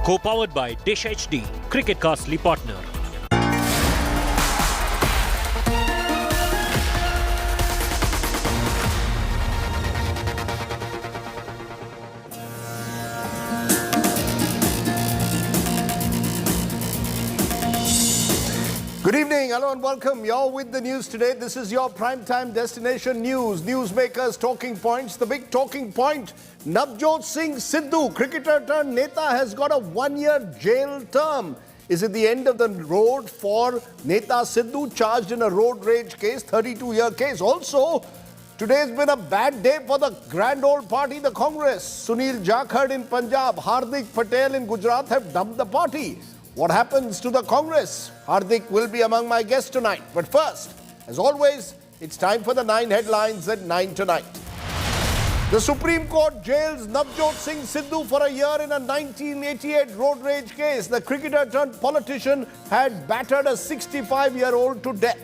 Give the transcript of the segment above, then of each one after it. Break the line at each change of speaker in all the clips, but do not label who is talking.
Co-powered by Dish HD, Cricket Castly partner.
Good evening, hello and welcome. You're with the news today. This is your primetime destination news. Newsmakers talking points. The big talking point, Navjot Singh Sidhu, cricketer turned Neta, has got a one-year jail term. Is it the end of the road for Neta Sidhu, charged in a road rage case, 32-year case? Also, today's been a bad day for the grand old party, the Congress. Sunil Jakhar in Punjab, Hardik, Patel in Gujarat have dumped the party. What happens to the Congress? Hardik will be among my guests tonight. But first, as always, it's time for the 9 headlines at 9 tonight. The Supreme Court jails Navjot Singh Sidhu for a year in a 1988 road rage case. The cricketer turned politician had battered a 65-year-old to death.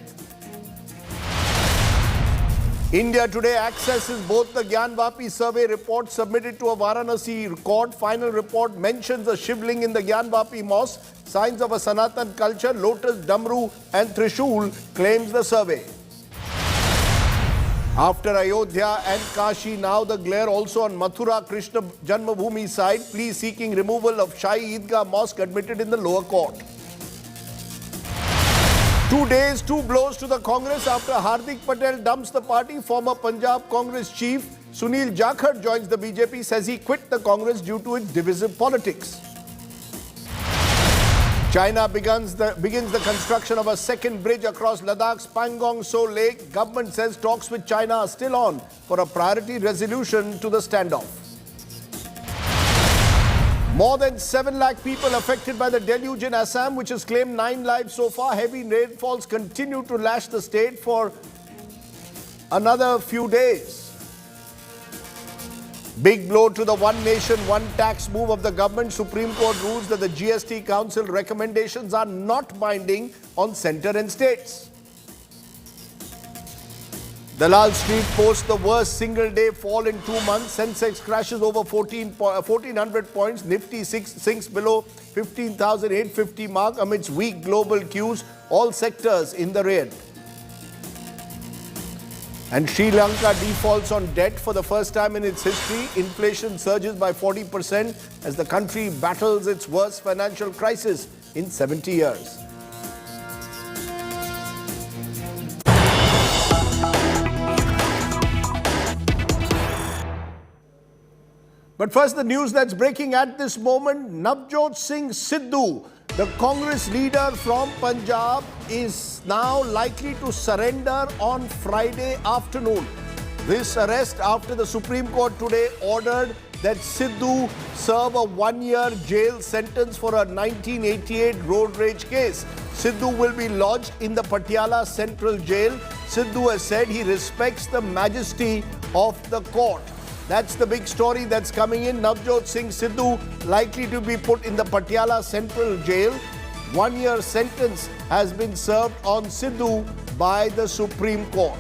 India today accesses both the Gyanvapi survey report submitted to a Varanasi court. Final report mentions a shivling in the Gyanvapi mosque, signs of a Sanatan culture, lotus, damru and trishul, claims the survey. After Ayodhya and Kashi, now the glare also on Mathura Krishna Janmabhoomi side, plea seeking removal of Shahi Eidgah mosque admitted in the lower court. 2 days, 2 blows to the Congress after Hardik Patel dumps the party. Former Punjab Congress chief Sunil Jakhar joins the BJP, says he quit the Congress due to its divisive politics. China begins the construction of a second bridge across Ladakh's Pangong Tso Lake. Government says talks with China are still on for a priority resolution to the standoff. More than 7 lakh people affected by the deluge in Assam, which has claimed 9 lives so far. Heavy rainfalls continue to lash the state for another few days. Big blow to the one nation, one tax move of the government. Supreme Court rules that the GST Council recommendations are not binding on centre and states. Dalal Street posts the worst single-day fall in 2 months. Sensex crashes over 1,400 points. Nifty sinks below 15,850 mark amidst weak global cues. All sectors in the red. And Sri Lanka defaults on debt for the first time in its history. Inflation surges by 40% as the country battles its worst financial crisis in 70 years. But first, the news that's breaking at this moment. Navjot Singh Sidhu, the Congress leader from Punjab, is now likely to surrender on Friday afternoon. This arrest after the Supreme Court today ordered that Sidhu serve a 1-year jail sentence for a 1988 road rage case. Sidhu will be lodged in the Patiala Central Jail. Sidhu has said he respects the majesty of the court. That's the big story that's coming in. Navjot Singh Sidhu likely to be put in the Patiala Central Jail. 1-year sentence has been served on Sidhu by the Supreme Court.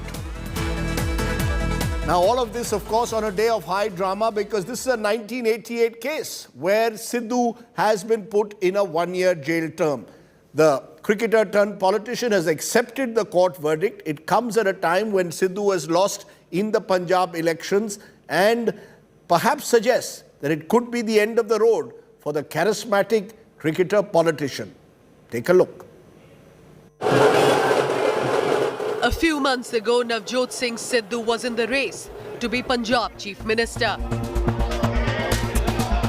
Now, all of this, of course, on a day of high drama because this is a 1988 case where Sidhu has been put in a 1-year jail term. The cricketer turned politician has accepted the court verdict. It comes at a time when Sidhu has lost in the Punjab elections and perhaps suggests that it could be the end of the road for the charismatic cricketer politician. Take a look.
A few months ago, Navjot Singh Sidhu was in the race to be Punjab Chief Minister.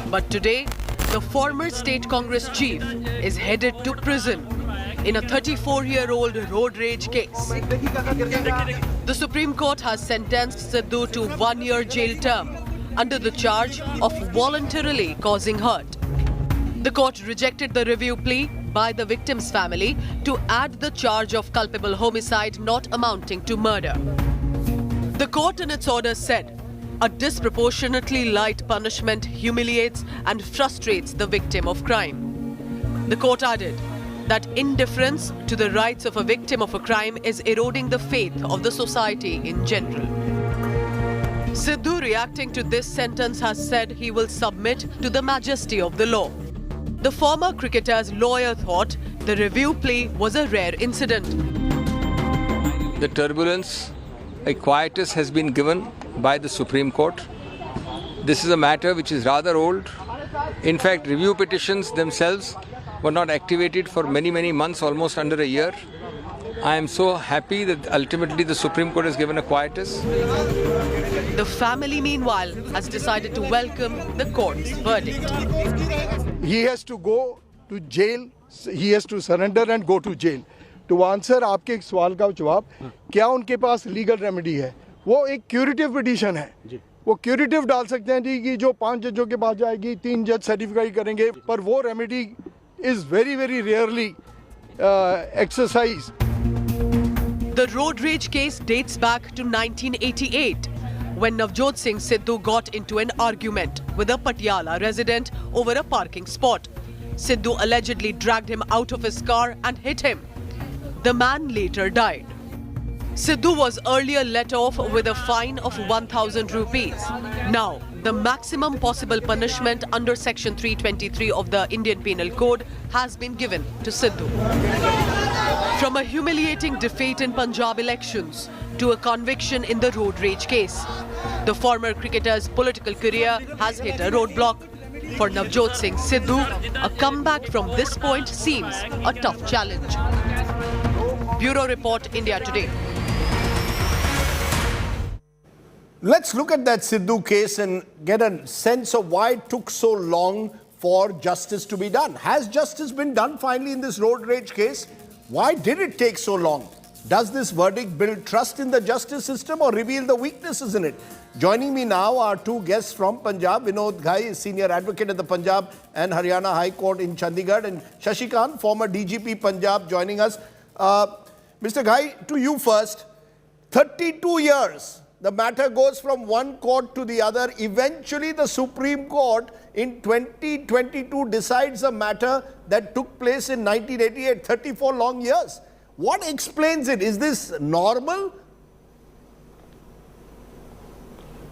But today, the former state Congress chief is headed to prison in a 34-year-old road rage case. The Supreme Court has sentenced Sidhu to 1-year jail term under the charge of voluntarily causing hurt. The court rejected the review plea by the victim's family to add the charge of culpable homicide not amounting to murder. The court in its order said, a disproportionately light punishment humiliates and frustrates the victim of crime. The court added that indifference to the rights of a victim of a crime is eroding the faith of the society in general. Sidhu, reacting to this sentence, has said he will submit to the majesty of the law. The former cricketer's lawyer thought the review play was a rare incident.
The turbulence, a quietus has been given by the Supreme Court. This is a matter which is rather old. In fact, review petitions themselves were not activated for many, many months, almost under a year. I am so happy that ultimately the Supreme Court has given a quietus.
The family, meanwhile, has decided to welcome the court's verdict.
He has to go to jail. He has to surrender and go to jail. To answer आपके सवाल का जवाब, क्या उनके पास legal remedy है? वो एक curative petition है. वो क्यूरेटिव डाल सकते हैं जी कि जो 5 जजों के पास जाएगी, 3 जज सर्टिफाई करेंगे, पर वो remedy is very, very rarely exercised.
The road rage case dates back to 1988, when Navjot Singh Sidhu got into an argument with a Patiala resident over a parking spot. Sidhu allegedly dragged him out of his car and hit him. The man later died. Sidhu was earlier let off with a fine of 1,000 rupees. Now, the maximum possible punishment under Section 323 of the Indian Penal Code has been given to Sidhu. From a humiliating defeat in Punjab elections to a conviction in the road rage case, the former cricketer's political career has hit a roadblock. For Navjot Singh Sidhu, a comeback from this point seems a tough challenge. Bureau Report, India Today.
Let's look at that Sidhu case and get a sense of why it took so long for justice to be done. Has justice been done finally in this road rage case? Why did it take so long? Does this verdict build trust in the justice system or reveal the weaknesses in it? Joining me now are two guests from Punjab. Vinod Ghai is senior advocate at the Punjab and Haryana High Court in Chandigarh, and Shashikant, former DGP Punjab, joining us. Mr. Ghai, to you first. 32 years. The matter goes from one court to the other. Eventually, the Supreme Court in 2022 decides a matter that took place in 1988, 34 long years. What explains it? Is this normal?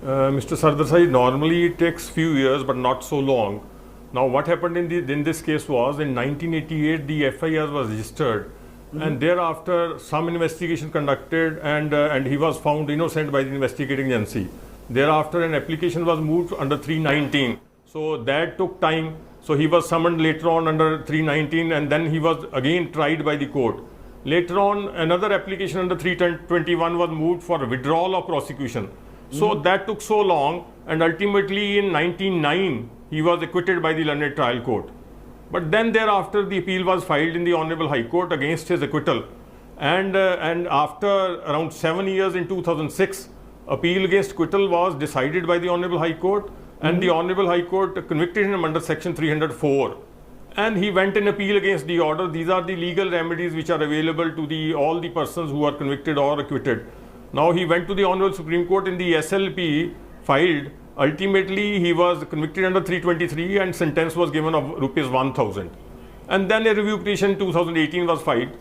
Mr. Sardesai, normally it takes few years, but not so long. Now, what happened in this case was, in 1988, the FIR was registered. And thereafter, some investigation conducted, and he was found innocent by the investigating agency. Thereafter, an application was moved under 319. So that took time. So he was summoned later on under 319, and then he was again tried by the court. Later on, another application under 321 was moved for withdrawal of prosecution. So that took so long, and ultimately in 1999, he was acquitted by the learned trial court. But then thereafter, the appeal was filed in the Honorable High Court against his acquittal. And after around 7 years in 2006, appeal against acquittal was decided by the Honorable High Court, and the Honorable High Court convicted him under Section 304. And he went in appeal against the order. These are the legal remedies which are available to all the persons who are convicted or acquitted. Now he went to the Honorable Supreme Court in the SLP, filed. Ultimately, he was convicted under 323 and sentence was given of rupees 1,000. And then a review petition in 2018 was filed.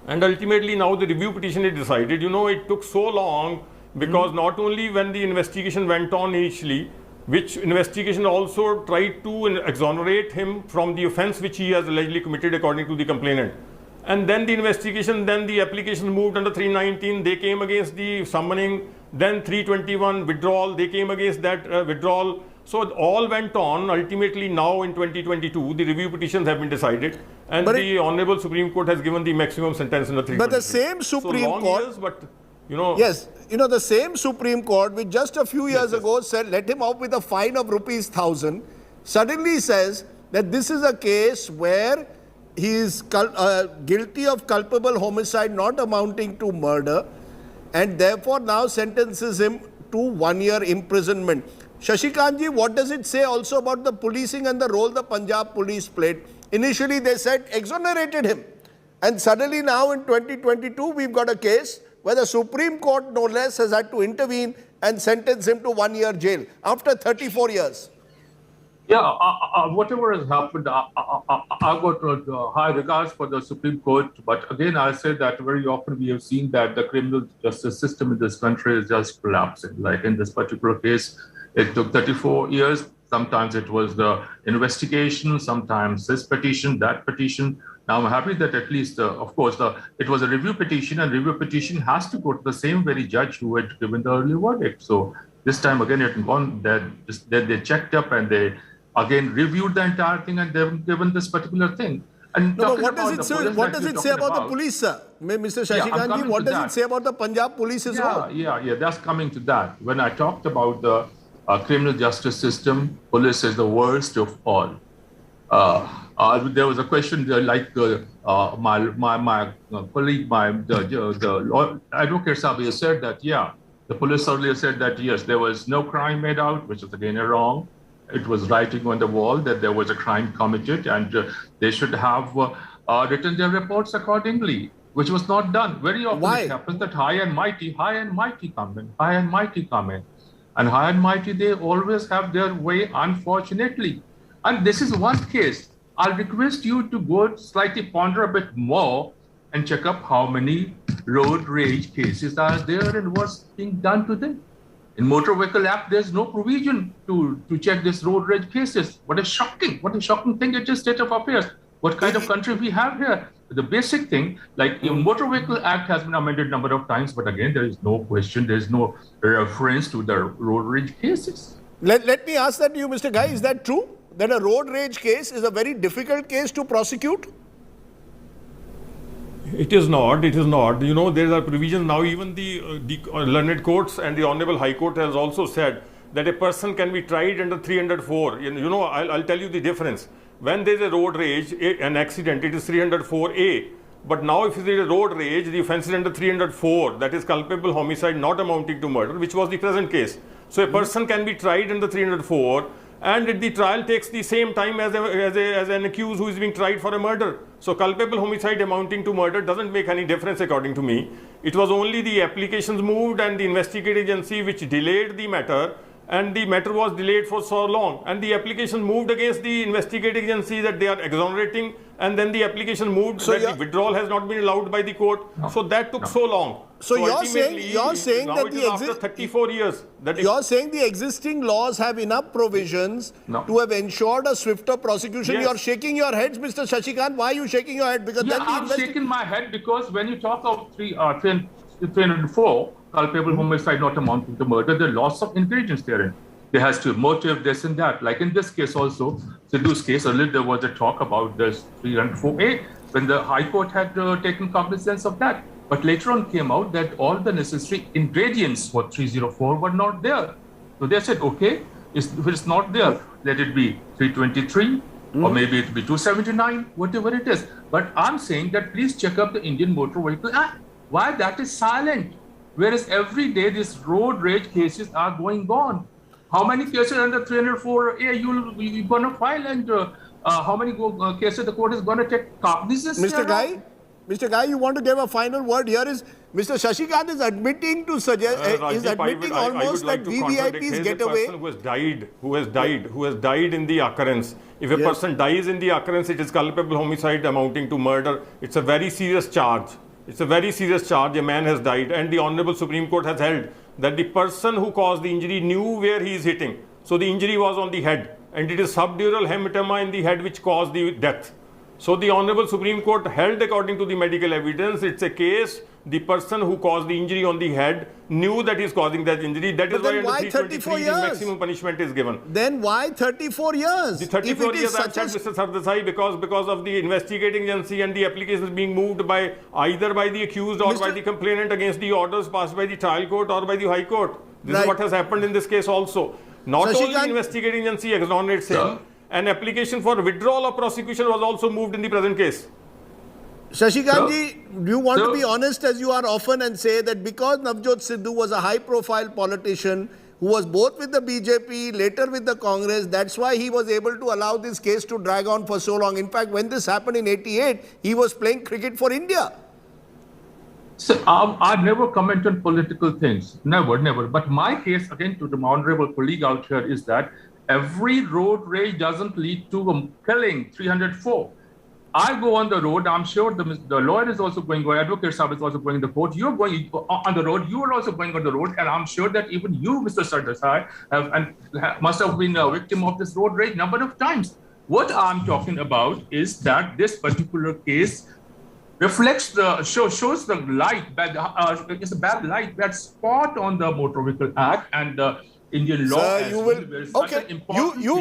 And ultimately now the review petition is decided. It took so long because not only when the investigation went on initially, which investigation also tried to exonerate him from the offence which he has allegedly committed according to the complainant. And then the investigation, then the application moved under 319, they came against the summoning, then 321 withdrawal, they came against that withdrawal. So it all went on. Ultimately now in 2022, the review petitions have been decided, and the Honorable Supreme Court has given the maximum sentence under 323.
But the same Supreme Court...
Years, but
Yes, the same Supreme Court which just a few years ago said let him out with a fine of rupees 1,000, suddenly says that this is a case where he is guilty of culpable homicide not amounting to murder, and therefore now sentences him to 1 year imprisonment. Shashikantji, what does it say also about the policing and the role the Punjab police played? Initially they said exonerated him, and suddenly now in 2022 we've got a case where the Supreme Court no less has had to intervene and sentence him to 1 year jail after 34 years.
Yeah, whatever has happened, I've got high regards for the Supreme Court. But again, I say that very often we have seen that the criminal justice system in this country is just collapsing. Like in this particular case, it took 34 years Sometimes it was the investigation, sometimes this petition, that petition. Now I'm happy that at least, of course, it was a review petition, and review petition has to go to the same very judge who had given the early verdict. So this time again, it gone that they checked up and they again reviewed the entire thing, and they've given this particular thing. And
no, what does it say? What does it say about the police, sir? Mr. Shashikant, what does it say about the Punjab police as well?
Yeah. That's coming to that. When I talked about the criminal justice system, police is the worst of all. There was a question like my colleague, the advocate Sabi said that the police earlier said that yes, there was no crime made out, which is again wrong. It was writing on the wall that there was a crime committed, and they should have written their reports accordingly, which was not done. Very often it happens that high and mighty come in, and high and mighty, they always have their way, unfortunately. And this is one case. I'll request you to go slightly ponder a bit more and check up how many road rage cases are there and what's being done to them. In Motor Vehicle Act, there's no provision to check this road rage cases. What a shocking thing it is, state of affairs. What kind of country we have here? The basic thing, like the Motor Vehicle Act has been amended a number of times, but again, there is no question, there is no reference to the road rage cases.
Let me ask that to you, Mr. Guy, is that true? That a road rage case is a very difficult case to prosecute?
It is not. You know, there are provisions now. Even the learned courts and the Honorable High Court has also said that a person can be tried under 304. You know, I'll tell you the difference. When there is a road rage, an accident, it is 304A. But now if it is a road rage, the offence is under 304. That is culpable homicide not amounting to murder, which was the present case. So a person can be tried under 304. And the trial takes the same time as an accused who is being tried for a murder. So culpable homicide amounting to murder doesn't make any difference according to me. It was only the applications moved and the investigating agency which delayed the matter, and the matter was delayed for so long. And the application moved against the investigating agency that they are exonerating, and then the application moved that the withdrawal has not been allowed by the court. So that took so long.
So you're saying
now
that
after 34 years.
You're saying the existing laws have enough provisions to have ensured a swifter prosecution.
Yes.
You're shaking your heads, Mr. Shashikant. Why are you shaking your head? Because
I'm shaking my head because when you talk of 304 culpable homicide not amounting to murder, there are lots of ingredients therein. There has to be motive, this and that. Like in this case also, Sidhu's case, earlier there was a talk about this 304A when the High Court had taken cognizance of that. But later on came out that all the necessary ingredients for 304 were not there. So they said, okay, if it's not there, let it be 323 or maybe it be 279, whatever it is. But I'm saying that please check up the Indian Motor Vehicle Act. Why that is silent? Whereas every day these road rage cases are going on. How many cases under 304A you're going to file, and how many cases the court is going to take cognizance?
Mr. Guy, you want to give a final word? Here is Mr. Shashikant is admitting to suggest, is admitting almost that VVIPs get away.
Person who has died in the occurrence. If a person dies in the occurrence, it is culpable homicide amounting to murder. It's a very serious charge. A man has died, and the Honorable Supreme Court has held that the person who caused the injury knew where he is hitting. So the injury was on the head, and it is subdural hematoma in the head which caused the death. So the Honorable Supreme Court held, according to the medical evidence, it's a case, the person who caused the injury on the head knew that he is causing that injury. That is why under 323 the maximum punishment is given.
Then why 34 years?
The 34 years, I said, Mr. Sardesai, because of the investigating agency and the applications being moved by either by the accused or by the complainant against the orders passed by the trial court or by the High Court. This is what has happened in this case also. Not only the investigating agency exonerates him, an application for withdrawal of prosecution was also moved in the present case.
Shashikant, do you want to be honest, as you are often, and say that because Navjot Sidhu was a high-profile politician who was both with the BJP, later with the Congress, that's why he was able to allow this case to drag on for so long. In fact, when this happened in '88, he was playing cricket for India.
So I never comment on political things. Never. But my case, again, to the honorable colleague out here, is that every road rage doesn't lead to a killing, 304. I go on the road. I'm sure the lawyer is also going, or advocate sahab is also going in the court. You're going on the road. You are also going on the road, and I'm sure that even you, Mr. Sardesai, must have been a victim of this road rage number of times. What I'm talking about is that this particular case reflects shows the light, it's a bad light, that spot on the Motor Vehicle Act and the Indian law.
Sir, you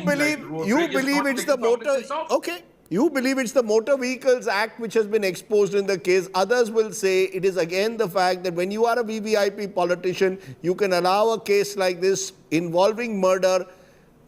believe it's the motor. Okay. You believe it's the Motor Vehicles Act which has been exposed in the case. Others will say it is again the fact that when you are a VVIP politician, you can allow a case like this involving murder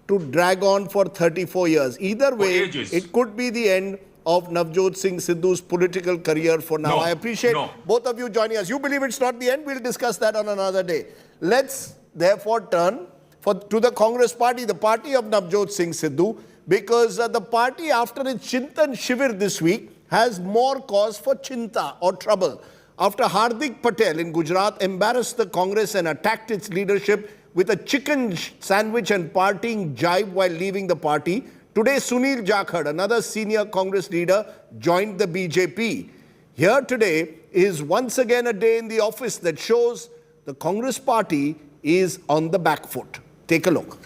to drag on for 34 years. Either way, it could be the end of Navjot Singh Sidhu's political career for now. I appreciate both of you joining us. You believe it's not the end? We'll discuss that on another day. Let's therefore turn to the Congress party, the party of Navjot Singh Sidhu, because the party, after its Chintan Shivir this week, has more cause for chinta or trouble. After Hardik Patel in Gujarat embarrassed the Congress and attacked its leadership with a chicken sandwich and partying jibe while leaving the party, today Sunil Jakhar, another senior Congress leader, joined the BJP. Here today is once again a day in the office that shows the Congress party is on the back foot. Take a look.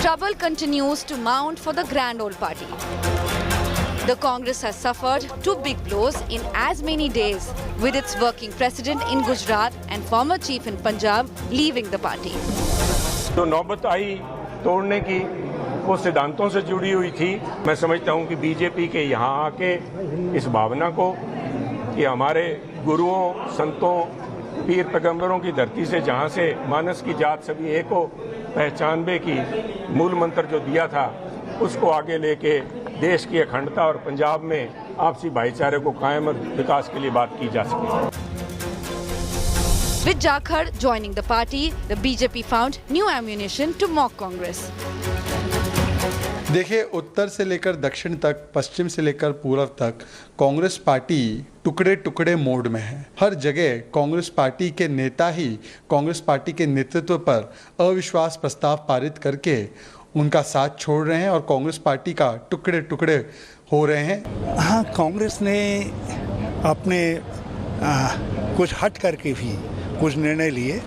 Trouble continues to mount for the grand old party. The Congress has suffered two big blows in as many days, with its working president in Gujarat and former chief in Punjab leaving the party.
तो नौबत आई तोड़ने की, वो सिद्धांतों से जुड़ी हुई थी। मैं समझता हूं कि बीजेपी के यहाँ आके इस भावना को कि हमारे गुरुओं, संतों, पीर पैगंबरों की धरती से, जहाँ से मानस की जात सभी एक हो पहचानबे की मूल मंत्र जो दिया था, उसको आगे लेके देश की अखंडता और पंजाब में आपसी भाईचारे को कायम और विकास के लिए बात की जा सके।
With Jakhar joining the party, the BJP found new ammunition to mock Congress.
देखिए, उत्तर से लेकर दक्षिण तक, पश्चिम से लेकर पूर्व तक कांग्रेस पार्टी टुकड़े टुकड़े मोड में है। हर जगह कांग्रेस पार्टी के नेता ही कांग्रेस पार्टी के नेतृत्व पर अविश्वास प्रस्ताव पारित करके उनका साथ छोड़ रहे हैं और कांग्रेस पार्टी का टुकड़े टुकड़े हो रहे हैं।
हाँ, कांग्रेस ने अपने कुछ हट करके भी कुछ निर्णय लिए,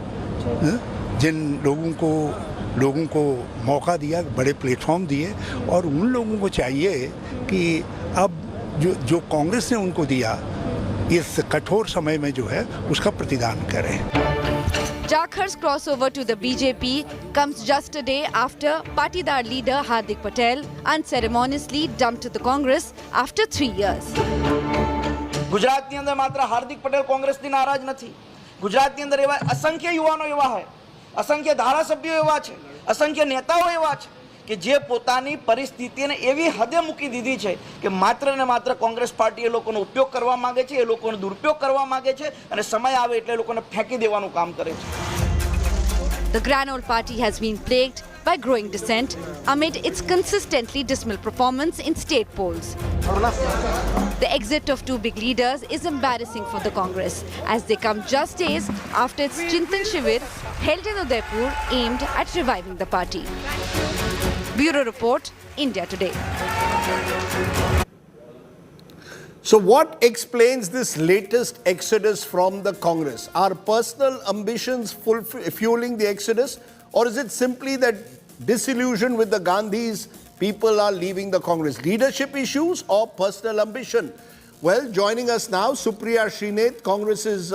जिन लोगों को मौका दिया, बड़े प्लेटफॉर्म दिए, और उन लोगों को चाहिए कि अब जो कांग्रेस ने उनको दिया इस कठोर समय में जो है उसका प्रतिदान करें।
Jakhar's crossover to the BJP comes just a day after Patidar leader Hardik Patel unceremoniously dumped the Congress after 3 years.
ગુજરાતની અંદર માત્ર હાર્દિક પટેલ કોંગ્રેસથી નારાજ નથી. ગુજરાતની અંદર એવા અસંખ્ય યુવાનો એવા છે, અસંખ્ય ધારાસભ્યો એવા છે, અસંખ્ય નેતાઓ એવા છે કે જે પોતાની પરિસ્થિતિને એવી હદે મૂકી દીધી છે કે માત્ર ને માત્ર કોંગ્રેસ પાર્ટી એ લોકોનો ઉપયોગ કરવા માંગે છે, એ લોકોનો દુરુપયોગ કરવા માંગે છે અને સમય આવે એટલે એ લોકોને ફેંકી દેવાનું કામ કરે છે.
The grand old party has been plagued by growing dissent amid its consistently dismal performance in state polls. The exit of two big leaders is embarrassing for the Congress as they come just days after its Chintan Shivir held in Udaipur aimed at reviving the party. Bureau Report, India Today.
So what explains this latest exodus from the Congress? Are personal ambitions fueling the exodus, or is it simply that disillusion with the Gandhis, people are leaving the Congress? Leadership issues or personal ambition? Well, joining us now, Supriya Srinath, Congress's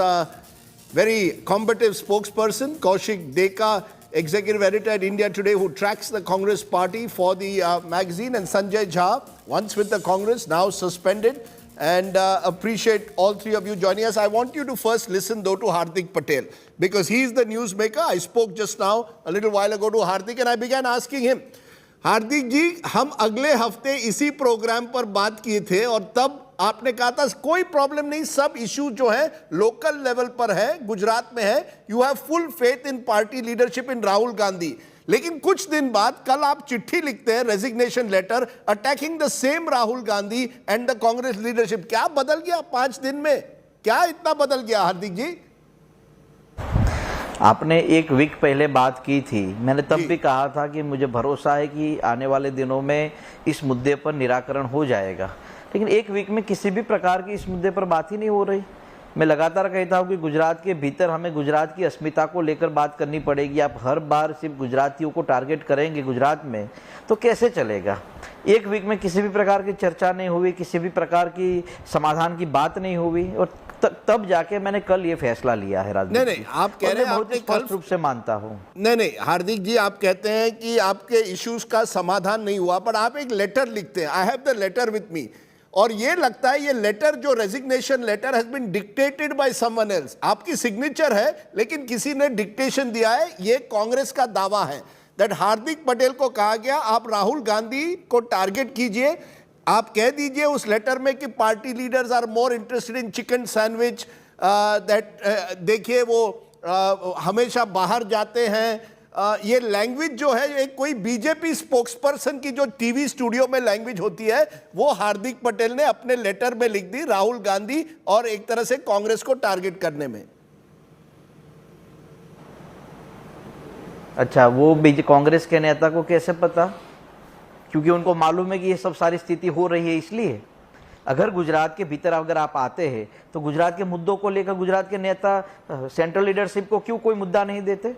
very combative spokesperson, Kaushik Deka, executive editor at India Today, who tracks the Congress party for the magazine, and Sanjay Jha, once with the Congress, now suspended. And appreciate all three of you joining us. I want you to first listen though to Hardik Patel, because he's the newsmaker. I spoke just now, a little while ago, to Hardik, and I began asking him, हार्दिक जी, हम अगले हफ्ते इसी programme पर बात किए थे और तब आपने कहा था कोई प्रॉब्लम नहीं, सब इशू जो है लोकल लेवल पर है, गुजरात में है, you have full faith in party leadership in Rahul Gandhi. लेकिन कुछ दिन बाद कल आप चिट्ठी लिखते हैं, resignation letter, attacking the same Rahul Gandhi and the Congress leadership. क्या बदल गया 5 दिन में? क्या इतना बदल गया हार्दिक जी?
आपने एक वीक पहले बात की थी, मैंने तब भी कहा था कि मुझे भरोसा है कि आने वाले दिनों में इस मुद्दे पर निराकरण हो जाएगा, लेकिन एक वीक में किसी भी प्रकार की इस मुद्दे पर बात ही नहीं हो रही। मैं लगातार कहता हूँ कि गुजरात के भीतर हमें गुजरात की अस्मिता को लेकर बात करनी पड़ेगी। आप हर बार सिर्फ गुजरातियों को टारगेट करेंगे गुजरात में तो कैसे चलेगा। एक वीक में किसी भी प्रकार की चर्चा नहीं हुई, किसी भी प्रकार की समाधान की बात नहीं हुई, और तब जाके मैंने कल ये फैसला लिया है। राजदीप,
नहीं, आप कह रहे हैं
बहुत स्पष्ट रूप से मानता हूँ।
नहीं, हार्दिक जी, आप कहते हैं कि आपके इश्यूज का समाधान नहीं हुआ, पर आप एक लेटर लिखते हैं, I have the letter with me, और ये लगता है ये लेटर जो resignation letter has been dictated by someone else. आपकी सिग्नेचर है लेकिन किसी ने डिक्टेशन दिया है। ये कांग्रेस का दावा है दैट हार्दिक पटेल को कहा गया आप राहुल गांधी को टारगेट कीजिए, आप कह दीजिए उस लेटर में कि party leaders are more interested in chicken sandwich, that देखिए वो हमेशा बाहर जाते हैं। ये लैंग्वेज जो है एक कोई बीजेपी स्पोक्सपर्सन की जो टीवी स्टूडियो में लैंग्वेज होती है वो हार्दिक पटेल ने अपने लेटर में लिख दी राहुल गांधी और एक तरह से कांग्रेस को टारगेट करने में।
अच्छा, वो कांग्रेस के नेता को कैसे पता? क्योंकि उनको मालूम है कि ये सब सारी स्थिति हो रही है। इसलिए अगर गुजरात के भीतर अगर आप आते हैं तो गुजरात के मुद्दों को लेकर गुजरात के नेता सेंट्रल लीडरशिप को क्यों कोई मुद्दा नहीं देते?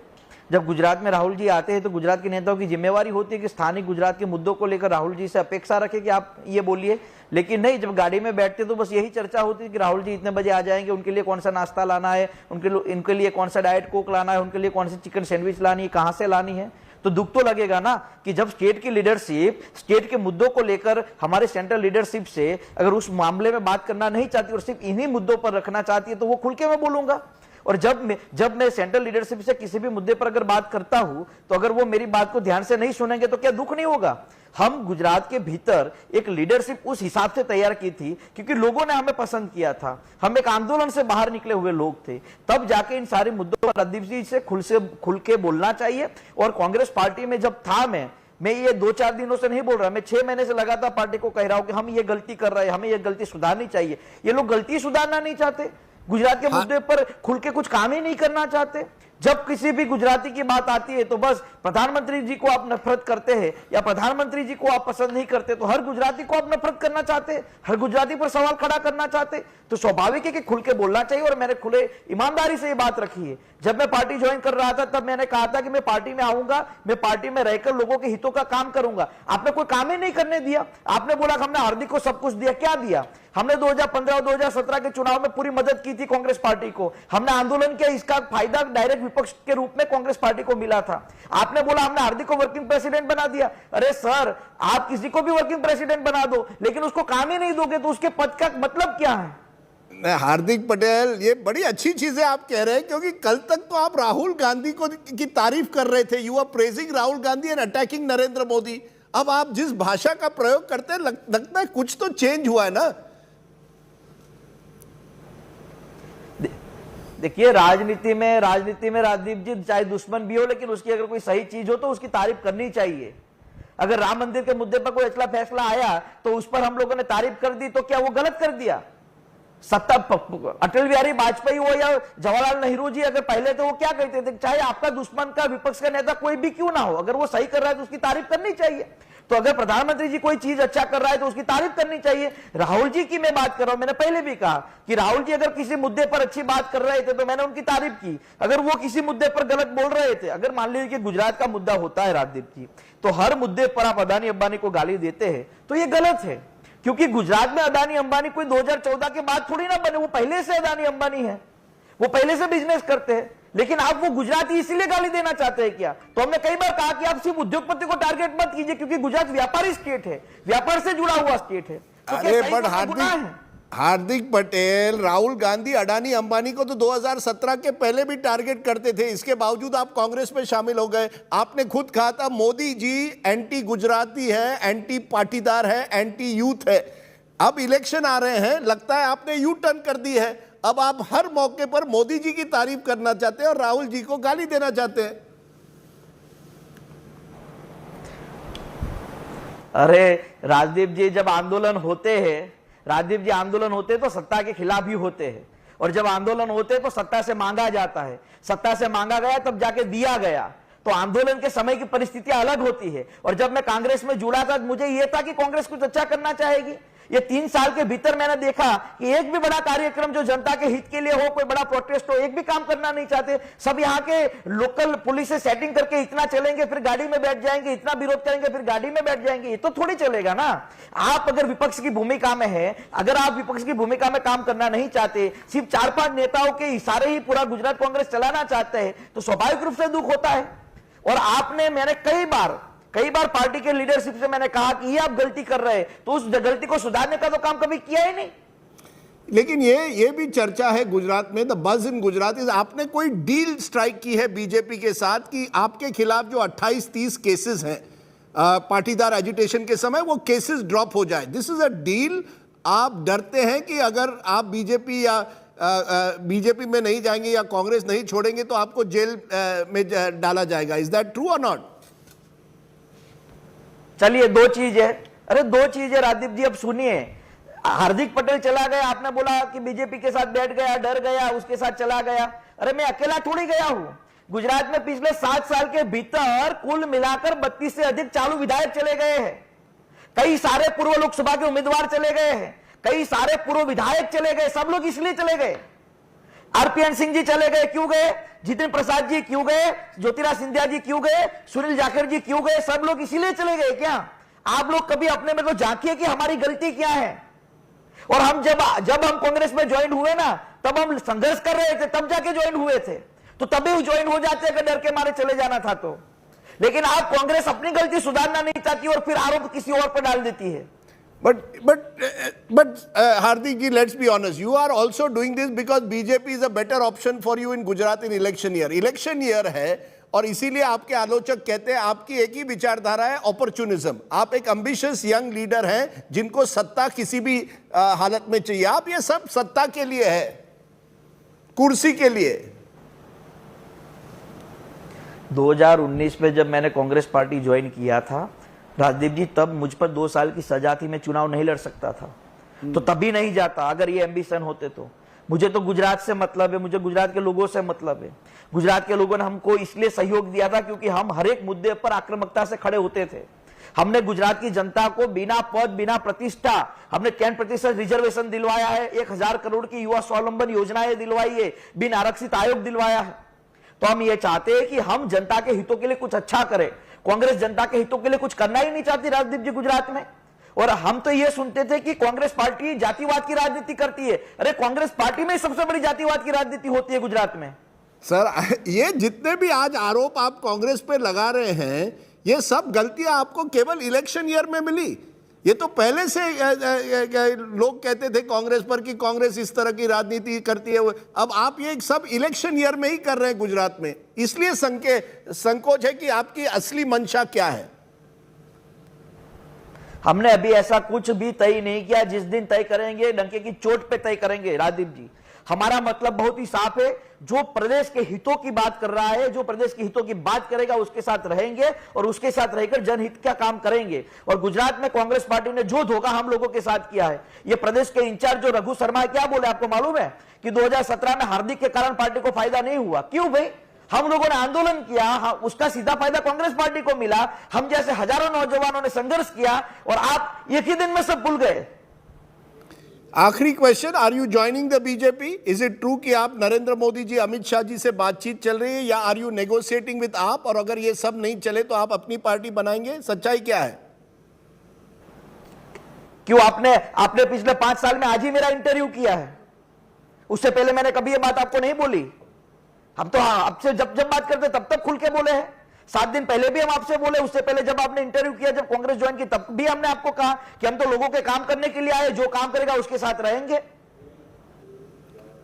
जब गुजरात में राहुल जी आते हैं तो गुजरात के नेताओं की जिम्मेवारी होती है कि स्थानिक गुजरात के मुद्दों को लेकर राहुल जी से अपेक्षा रखें कि आप ये बोलिए, लेकिन नहीं, जब गाड़ी में बैठते तो बस यही चर्चा होती है कि राहुल जी इतने बजे आ जाएंगे, उनके लिए कौन सा नाश्ता लाना है, उनके लिए कौन सा डाइट कोक लाना है, उनके लिए कौन सी चिकन सैंडविच लानी है, कहाँ से लानी है। तो दुख तो लगेगा ना कि जब स्टेट की लीडरशिप स्टेट के मुद्दों को लेकर हमारे सेंट्रल लीडरशिप से अगर उस मामले में बात करना नहीं चाहती और सिर्फ इन्हीं मुद्दों पर रखना चाहती है तो वो खुल के मैं बोलूंगा। और जब मैं सेंट्रल लीडरशिप से किसी भी मुद्दे पर अगर बात करता हूं तो अगर वो मेरी बात को ध्यान से नहीं सुनेंगे तो क्या दुख नहीं होगा? हम गुजरात के भीतर एक लीडरशिप उस हिसाब से तैयार की थी क्योंकि लोगों ने हमें पसंद किया था, हम एक आंदोलन से बाहर निकले हुए लोग थे, तब जाके इन सारे मुद्दों पर राजदीप जी से खुल के बोलना चाहिए। और कांग्रेस पार्टी में जब था मैं ये 2-4 दिनों से नहीं बोल रहा, मैं 6 महीने से लगातार पार्टी को कह रहा हूं कि हम ये गलती कर रहे हैं, हमें ये गलती सुधारनी चाहिए। ये लोग गलती सुधारना नहीं चाहते, गुजरात के मुद्दे पर खुल के कुछ काम ही नहीं करना चाहते। जब किसी भी गुजराती की बात आती है तो बस प्रधानमंत्री जी को आप नफरत करते हैं या प्रधानमंत्री जी को आप पसंद नहीं करते तो हर गुजराती को आप नफरत करना चाहते हैं, हर गुजराती पर सवाल खड़ा करना चाहते। तो स्वाभाविक है कि खुल के बोलना चाहिए। और मैंने खुले ईमानदारी से ये बात रखी है। जब मैं पार्टी ज्वाइन कर रहा था तब मैंने कहा था कि मैं पार्टी में आऊंगा, मैं पार्टी में रहकर लोगों के हितों का काम करूंगा। आपने कोई काम ही नहीं करने दिया। आपने बोला कि हमने हार्दिक को सब कुछ दिया, क्या दिया? हमने 2015 और 2017 के चुनाव में पूरी मदद की थी कांग्रेस पार्टी को, हमने आंदोलन किया, इसका फायदा डायरेक्ट विपक्ष के रूप में कांग्रेस पार्टी को मिला था। आपने बोला हमने हार्दिक को वर्किंग प्रेसिडेंट बना दिया। अरे सर, आप किसी को भी वर्किंग प्रेसिडेंट बना दो लेकिन उसको काम ही नहीं दोगे तो उसके पद का मतलब क्या है?
हार्दिक पटेल, ये बड़ी अच्छी चीजें आप कह रहे हैं क्योंकि कल तक तो आप राहुल गांधी को की तारीफ कर रहे थे, you are praising Rahul Gandhi and attacking Narendra Modi. अब आप जिस भाषा का प्रयोग करते हैं लगता है कुछ तो चेंज हुआ है ना।
देखिए, राजनीति में राजदीप जी चाहे दुश्मन भी हो लेकिन उसकी अगर कोई सही चीज हो तो उसकी तारीफ करनी चाहिए। अगर राम मंदिर के मुद्दे पर कोई अच्छा फैसला आया तो उस पर हम लोगों ने तारीफ कर दी तो क्या वो गलत कर दिया? सत्ता अटल बिहारी वाजपेयी हो या जवाहरलाल नेहरू जी अगर पहले तो वो क्या कहते थे, चाहे आपका दुश्मन का विपक्ष का नेता कोई भी क्यों ना हो, अगर वो सही कर रहा है तो उसकी तारीफ करनी चाहिए। तो अगर प्रधानमंत्री जी कोई चीज अच्छा कर रहा है तो उसकी तारीफ करनी चाहिए। राहुल जी की मैं बात कर रहा हूं, मैंने पहले भी कहा कि राहुल जी अगर किसी मुद्दे पर अच्छी बात कर रहे थे तो मैंने उनकी तारीफ की। अगर वो किसी मुद्दे पर गलत बोल रहे थे, अगर मान लीजिए कि गुजरात का मुद्दा होता है राजदीप जी, तो हर मुद्दे पर आप अदानी अंबानी को गाली देते हैं तो ये गलत है। क्योंकि गुजरात में अदानी अंबानी कोई 2014 के बाद थोड़ी ना बने, वो पहले से अदानी अंबानी है, वो पहले से बिजनेस करते हैं। लेकिन आप वो गुजराती इसीलिए गाली देना चाहते हैं क्या? तो हमने कई बार कहा कि आप सिर्फ उद्योगपति को टारगेट मत कीजिए क्योंकि गुजरात व्यापारी स्टेट है, व्यापार से जुड़ा हुआ स्टेट है। तो
अरे बट हार्दिक पटेल, राहुल गांधी अडानी अंबानी को तो 2017 के पहले भी टारगेट करते थे, इसके बावजूद आप कांग्रेस में शामिल हो गए। आपने खुद कहा था मोदी जी एंटी गुजराती है, एंटी पाटीदार है, एंटी यूथ है। अब इलेक्शन आ रहे हैं, लगता है आपने यू टर्न कर दी है। अब आप हर मौके पर मोदी जी की तारीफ करना चाहते हैं और राहुल जी को गाली देना चाहते हैं।
अरे राजदीप जी, जब आंदोलन होते हैं, राजदीप जी आंदोलन होते हैं तो सत्ता के खिलाफ ही होते हैं। और जब आंदोलन होते हैं तो सत्ता से मांगा जाता है, सत्ता से मांगा गया तब जाके दिया गया। तो आंदोलन के समय की परिस्थितियां अलग होती है। और जब मैं कांग्रेस में जुड़ा था मुझे यह था कि कांग्रेस कुछ अच्छा करना चाहेगी। ये 3 साल के भीतर मैंने देखा कि एक भी बड़ा कार्यक्रम जो जनता के हित के लिए हो, कोई बड़ा प्रोटेस्ट हो, एक भी काम करना नहीं चाहते। सब यहाँ के लोकल पुलिस से सेटिंग करके इतना चलेंगे फिर गाड़ी में बैठ जाएंगे, इतना विरोध करेंगे फिर गाड़ी में बैठ जाएंगे। ये तो थोड़ी चलेगा ना। आप अगर विपक्ष की भूमिका में है, अगर आप विपक्ष की भूमिका में काम करना नहीं चाहते, सिर्फ 4-5 नेताओं के इशारे ही पूरा गुजरात कांग्रेस चलाना चाहते हैं, तो स्वाभाविक रूप से दुख होता है। और मैंने कई बार पार्टी के लीडरशिप से मैंने कहा कि ये आप गलती कर रहे हैं, तो उस गलती को सुधारने का तो काम कभी किया ही नहीं।
लेकिन ये भी चर्चा है गुजरात में, द बज इन गुजरात इज, आपने कोई डील स्ट्राइक की है बीजेपी के साथ कि आपके खिलाफ जो 28-30 केसेस हैं पाटीदार एजिटेशन के समय, वो केसेस ड्रॉप हो जाए। This is a deal. आप डरते हैं कि अगर आप बीजेपी में नहीं जाएंगे या कांग्रेस नहीं छोड़ेंगे तो आपको जेल में डाला जाएगा। इज दैट ट्रू और नॉट?
चलिए 2 चीज है, अरे 2 चीज है राजदीप जी। अब सुनिए, हार्दिक पटेल चला गया, आपने बोला कि बीजेपी के साथ बैठ गया, डर गया, उसके साथ चला गया। अरे मैं अकेला थोड़ी गया हूं। गुजरात में पिछले 7 साल के भीतर कुल मिलाकर 32 से अधिक चालू विधायक चले गए हैं। कई सारे पूर्व लोकसभा के उम्मीदवार चले गए हैं, कई सारे पूर्व विधायक चले गए। सब लोग इसलिए चले गए। आरपीएन सिंह जी चले गए, क्यों गए? जितिन प्रसाद जी क्यों गए? ज्योतिराज सिंधिया जी क्यों गए? सुनील जाखर जी क्यों गए? सब लोग इसीलिए चले गए क्या? आप लोग कभी अपने में तो झांकिए कि हमारी गलती क्या है। और हम जब हम कांग्रेस में ज्वाइन हुए ना, तब हम संघर्ष कर रहे थे, तब जाके ज्वाइन हुए थे। तो तभी ज्वाइन हो जाते अगर डर के मारे चले जाना था तो। लेकिन आप कांग्रेस अपनी गलती सुधारना नहीं चाहती और फिर आरोप किसी और पर डाल देती है।
But Hardik ji, let's be honest. You are also doing this because BJP is a better option for you in Gujarat in election year. Election year है और इसीलिए आपके आलोचक कहते हैं आपकी एक ही विचारधारा है, opportunism. आप एक ambitious young leader हैं जिनको सत्ता किसी भी हालत में चाहिए। आप ये सब सत्ता के लिए है, कुर्सी के लिए।
2019 में जब मैंने कांग्रेस पार्टी ज्वाइन किया था राजदीप जी, तब मुझ पर 2 साल की सजा थी, मैं चुनाव नहीं लड़ सकता था। तो तभी नहीं जाता अगर ये एम्बिशन होते तो। मुझे तो गुजरात से मतलब है, मुझे गुजरात के लोगों से मतलब है। गुजरात के लोगों ने हमको इसलिए सहयोग दिया था क्योंकि हम हर एक मुद्दे पर आक्रामकता से खड़े होते थे। हमने गुजरात की जनता को बिना पद बिना प्रतिष्ठा हमने 10% रिजर्वेशन दिलवाया है, 1000 करोड़ की युवा स्वावलंबन योजनाएं दिलवाई है, बिन आरक्षित आयोग दिलवाया है। तो हम ये चाहते हैं कि हम जनता के हितों के लिए कुछ अच्छा करें। कांग्रेस जनता के हितों के लिए कुछ करना ही नहीं चाहती राजदीप जी गुजरात में। और हम तो ये सुनते थे कि कांग्रेस पार्टी जातिवाद की राजनीति करती है। अरे कांग्रेस पार्टी में सबसे बड़ी जातिवाद की राजनीति होती है गुजरात में।
सर, ये जितने भी आज आरोप आप कांग्रेस पे लगा रहे हैं, ये सब गलतियां आपको केवल इलेक्शन ईयर में मिली। ये तो पहले से लोग कहते थे कांग्रेस पर कि कांग्रेस इस तरह की राजनीति करती है। अब आप ये सब इलेक्शन ईयर में ही कर रहे हैं गुजरात में, इसलिए संकोच है कि आपकी असली मंशा क्या है।
हमने अभी ऐसा कुछ भी तय नहीं किया। जिस दिन तय करेंगे डंके की चोट पे तय करेंगे राजदीप जी। हमारा मतलब बहुत ही साफ है, जो प्रदेश के हितों की बात कर रहा है, जो प्रदेश के हितों की बात करेगा उसके साथ रहेंगे और उसके साथ रहकर जनहित का काम करेंगे। और गुजरात में कांग्रेस पार्टी ने जो धोखा हम लोगों के साथ किया है, ये प्रदेश के इंचार्ज जो रघु शर्मा है, क्या बोले आपको मालूम है कि 2017 में हार्दिक के कारण पार्टी को फायदा नहीं हुआ। क्यों भाई? हम लोगों ने आंदोलन किया, उसका सीधा फायदा कांग्रेस पार्टी को मिला। हम जैसे हजारों नौजवानों ने संघर्ष किया और आप एक ही दिन में सब भूल गए।
आखिरी question, are you joining the BJP? Is it true कि आप नरेंद्र मोदी जी, अमित शाह जी से बातचीत चल रही है, या आर यू नेगोशिएटिंग विद आप? और अगर ये सब नहीं चले तो आप अपनी पार्टी बनाएंगे? सच्चाई क्या है?
क्यों आपने पिछले 5 साल में आज ही मेरा इंटरव्यू किया है, उससे पहले मैंने कभी ये बात आपको नहीं बोली। हम तो आपसे जब बात करते तब तक खुल के बोले हैं। 7 दिन पहले भी हम आपसे बोले, उससे पहले जब आपने इंटरव्यू किया, जब कांग्रेस ज्वाइन की, तब भी हमने आपको कहा कि हम तो लोगों के काम करने के लिए आए, जो काम करेगा उसके साथ रहेंगे।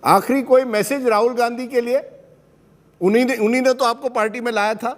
आखिरी कोई मैसेज राहुल गांधी के लिए? उन्हीं ने तो आपको पार्टी में लाया था।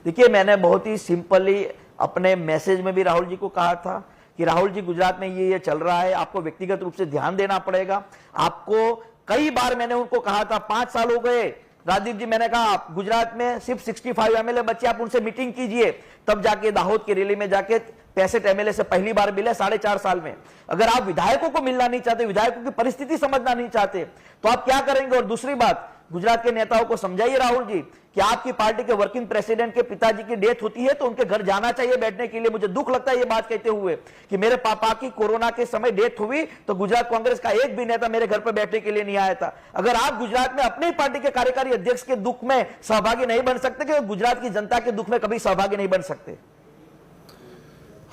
देखिए, मैंने बहुत ही सिंपली अपने मैसेज में भी राहुल जी को कहा था कि राहुल जी, गुजरात में ये चल रहा है, आपको व्यक्तिगत रूप से ध्यान देना पड़ेगा। आपको कई बार मैंने उनको कहा था, 5 साल हो गए राजदीप जी, मैंने कहा आप गुजरात में सिर्फ 65 एमएलए बच्चे, आप उनसे मीटिंग कीजिए, तब जाके दाहोद की रैली में जाके 65 एमएलए से पहली बार मिले 4.5 साल में। अगर आप विधायकों को मिलना नहीं चाहते, विधायकों की परिस्थिति समझना नहीं चाहते, तो आप क्या करेंगे? और दूसरी बात, गुजरात के नेताओं को समझाइए राहुल जी कि आपकी पार्टी के वर्किंग प्रेसिडेंट के पिताजी की डेथ होती है तो उनके घर जाना चाहिए बैठने के लिए। मुझे दुख लगता है ये बात कहते हुए कि मेरे पापा की कोरोना के समय डेथ हुई तो गुजरात कांग्रेस का एक भी नेता मेरे घर पर बैठने के लिए नहीं आया था। अगर आप गुजरात में अपनी पार्टी के कार्यकारी अध्यक्ष के दुख में सहभागी नहीं बन सकते, कि गुजरात की जनता के दुख में कभी सहभागी नहीं बन सकते।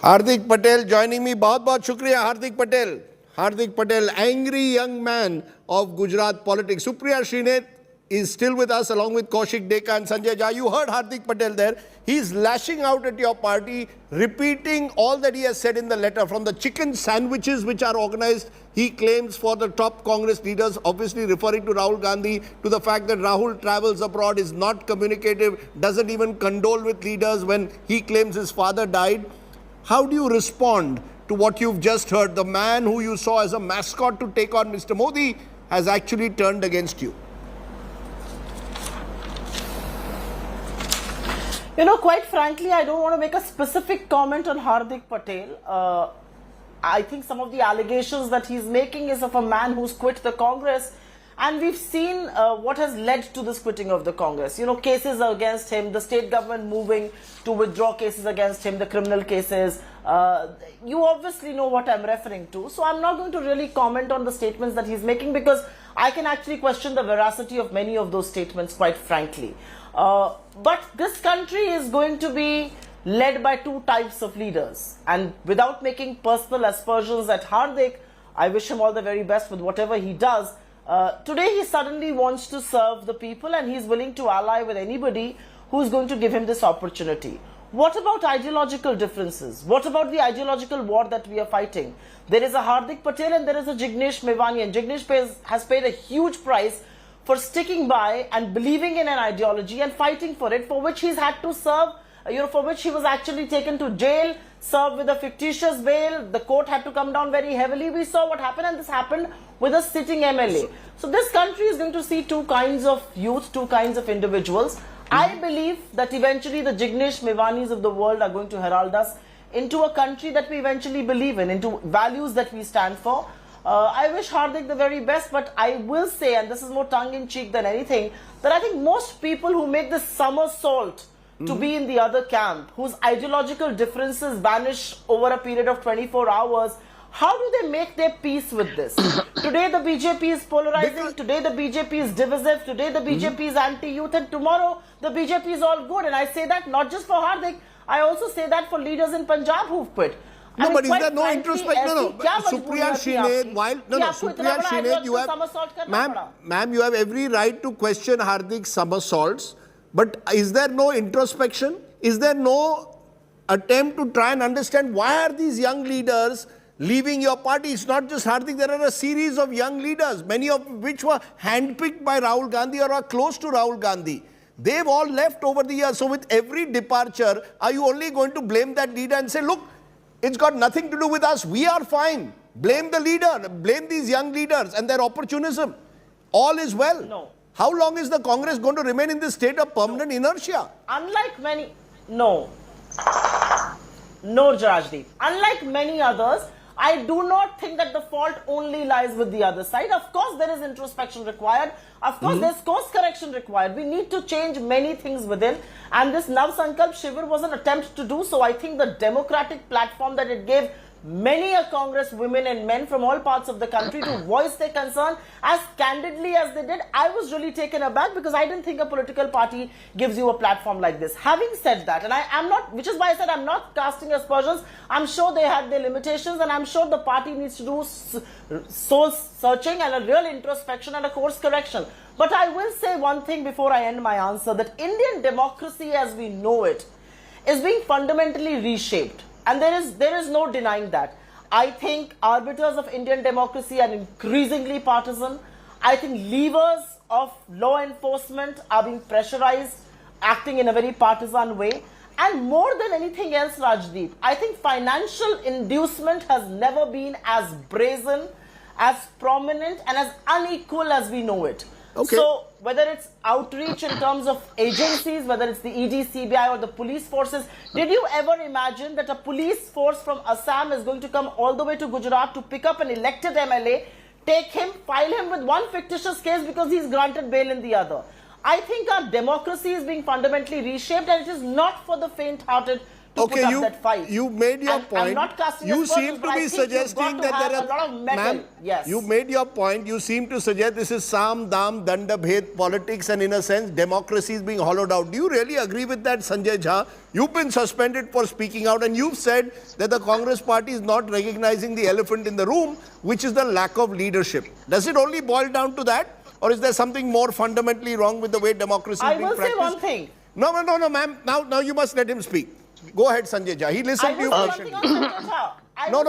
हार्दिक पटेल ज्वाइनिंग मी, बहुत बहुत शुक्रिया Hardik Patel. Hardik Patel, angry young man of Gujarat politics. Supriya Srinath is still with us along with Kaushik Deka and Sanjay Jha. You heard Hardik Patel there. He's lashing out at your party, repeating all that he has said in the letter. From the chicken sandwiches which are organized, he claims, for the top Congress leaders, obviously referring to Rahul Gandhi, to the fact that Rahul travels abroad, is not communicative, doesn't even condole with leaders when he claims his father died. How do you respond to what you've just heard? The man who you saw as a mascot to take on Mr. Modi has actually turned against you.
You know, quite frankly, I don't want to make a specific comment on Hardik Patel. I think some of the allegations that he's making is of a man who's quit the Congress. And we've seen what has led to this quitting of the Congress. You know, cases against him, the state government moving to withdraw cases against him, the criminal cases. You obviously know what I'm referring to. So I'm not going to really comment on the statements that he's making, because I can actually question the veracity of many of those statements, quite frankly. But this country is going to be led by two types of leaders. And without making personal aspersions at Hardik, I wish him all the very best with whatever he does. Today he suddenly wants to serve the people, and he's willing to ally with anybody who's going to give him this opportunity. What about ideological differences? What about the ideological war that we are fighting? There is a Hardik Patel and there is a Jignesh Mevani, and Jignesh has paid a huge price for sticking by and believing in an ideology and fighting for it, for which he's had to serve, for which he was actually taken to jail, served with a fictitious bail. The court had to come down very heavily. We saw what happened, and this happened with a sitting MLA. So this country is going to see two kinds of youth, two kinds of individuals. I believe that eventually the Jignesh Mevanis of the world are going to herald us into a country that we eventually believe in, into values that we stand for. I wish Hardik the very best, but I will say, and this is more tongue-in-cheek than anything, that I think most people who make this somersault to be in the other camp, whose ideological differences vanish over a period of 24 hours, how do they make their peace with this? Today the BJP is polarizing, today the BJP is divisive, today the BJP is anti-youth, and tomorrow the BJP is all good. And I say that not just for Hardik, I also say that for leaders in Punjab who've quit.
No, but is there no introspection? No, Supriya Srinath, while Supriya Srinath, you have, ma'am, you have every right to question Hardik's somersaults, but is there no introspection? Is there no attempt to try and understand why are these young leaders leaving your party? It's not just Hardik, there are a series of young leaders, many of which were handpicked by Rahul Gandhi or are close to Rahul Gandhi. They've all left over the years. So with every departure, are you only going to blame that leader and say, look, it's got nothing to do with us, we are fine. Blame the leader, blame these young leaders and their opportunism. All is well.
No.
How long is the Congress going to remain in this state of permanent inertia?
Unlike many, no, Rajdeep. Unlike many others, I do not think that the fault only lies with the other side. Of course, there is introspection required. Of course, there's course correction required. We need to change many things within. And this Nav Sankalp Shivir was an attempt to do so. I think the democratic platform that it gave many a Congress women and men from all parts of the country to voice their concern as candidly as they did, I was really taken aback, because I didn't think a political party gives you a platform like this. Having said that, and I am not, which is why I said I'm not casting aspersions, I'm sure they had their limitations, and I'm sure the party needs to do soul searching and a real introspection and a course correction. But I will say one thing before I end my answer, that Indian democracy as we know it is being fundamentally reshaped. And there is no denying that. I think arbiters of Indian democracy are increasingly partisan. I think levers of law enforcement are being pressurized, acting in a very partisan way. And more than anything else, Rajdeep, I think financial inducement has never been as brazen, as prominent, and as unequal as we know it.
Okay.
So whether it's outreach in terms of agencies, whether it's the ED, CBI or the police forces, did you ever imagine that a police force from Assam is going to come all the way to Gujarat to pick up an elected MLA, take him, file him with one fictitious case because he's granted bail in the other? I think our democracy is being fundamentally reshaped, and it is not for the faint-hearted to put up that fight.
You made your point.
I'm not casting
you
aspersions,
seem to
but
be
I think
suggesting
you've got
that
to
there
have a lot of metal.
Ma'am,
Yes.
you made your point. You seem to suggest this is Sam, Dam, Danda, Bhed politics, and in a sense, democracy is being hollowed out. Do you really agree with that, Sanjay Jha? You've been suspended for speaking out, and you've said that the Congress party is not recognizing the elephant in the room, which is the lack of leadership. Does it only boil down to that? Or is there something more fundamentally wrong with the way democracy is being practiced?
I will say one thing.
No, ma'am. Now you must let him speak. Go ahead, Sanjay Jha. He listened to you patiently. No,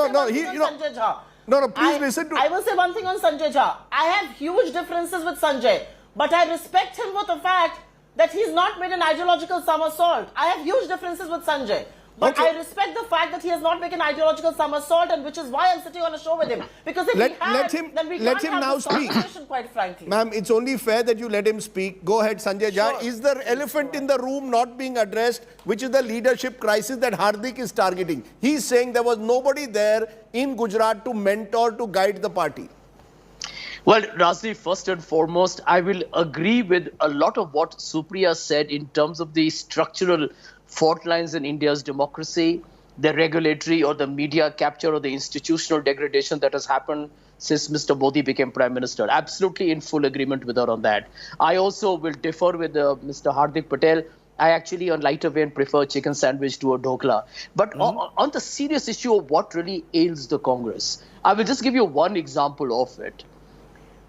please listen to...
I will say one thing on Sanjay Jha. I have huge differences with Sanjay, but I respect him for the fact that he's not made an ideological somersault. I have huge differences with Sanjay. But I respect the fact that he has not made an ideological somersault, and which is why I'm sitting on a show with him. Because if he had, then we can't have this conversation, quite frankly.
Ma'am, it's only fair that you let him speak. Go ahead, Sanjay Jha. Sure. Is the elephant in the room not being addressed, which is the leadership crisis that Hardik is targeting? He's saying there was nobody there in Gujarat to mentor, to guide the party.
Well, Rajdeep, first and foremost, I will agree with a lot of what Supriya said in terms of the structural fault lines in India's democracy, the regulatory or the media capture or the institutional degradation that has happened since Mr. Modi became Prime Minister. Absolutely in full agreement with her on that. I also will differ with Mr. Hardik Patel. I actually, on lighter vein, prefer chicken sandwich to a dhokla. But on the serious issue of what really ails the Congress, I will just give you one example of it.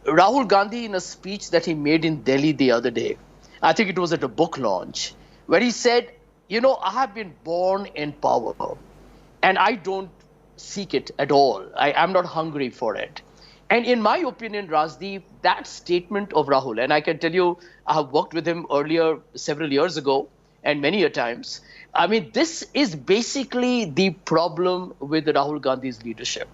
Rahul Gandhi, in a speech that he made in Delhi the other day, I think it was at a book launch, where he said, you know, I have been born in power and I don't seek it at all. I'm not hungry for it. And in my opinion, Rajdeep, that statement of Rahul, and I can tell you, I have worked with him earlier, several years ago, and many a times. I mean, this is basically the problem with Rahul Gandhi's leadership.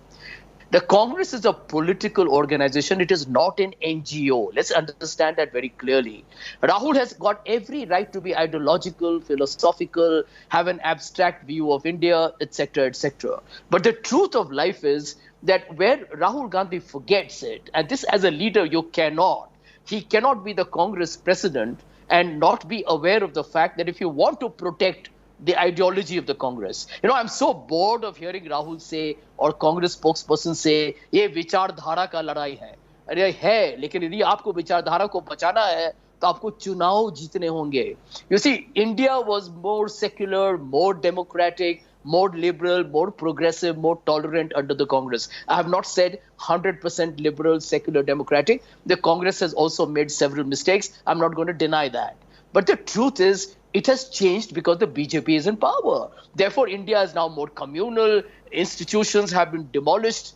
The Congress is a political organization. It is not an NGO. Let's understand that very clearly. Rahul has got every right to be ideological, philosophical, have an abstract view of India, etc., etc. But the truth of life is that where Rahul Gandhi forgets it, and this as a leader you cannot, he cannot be the Congress president and not be aware of the fact that if you want to protect the ideology of the Congress. You know, I'm so bored of hearing Rahul say or Congress spokesperson say, ये विचारधारा का लड़ाई है. अरे है, लेकिन यदि आपको विचारधारा को बचाना है, तो आपको चुनाव जीतने होंगे. You see, India was more secular, more democratic, more liberal, more progressive, more tolerant under the Congress. I have not said 100% liberal, secular, democratic. The Congress has also made several mistakes. I'm not going to deny that. But the truth is, it has changed because the BJP is in power. Therefore, India is now more communal. Institutions have been demolished.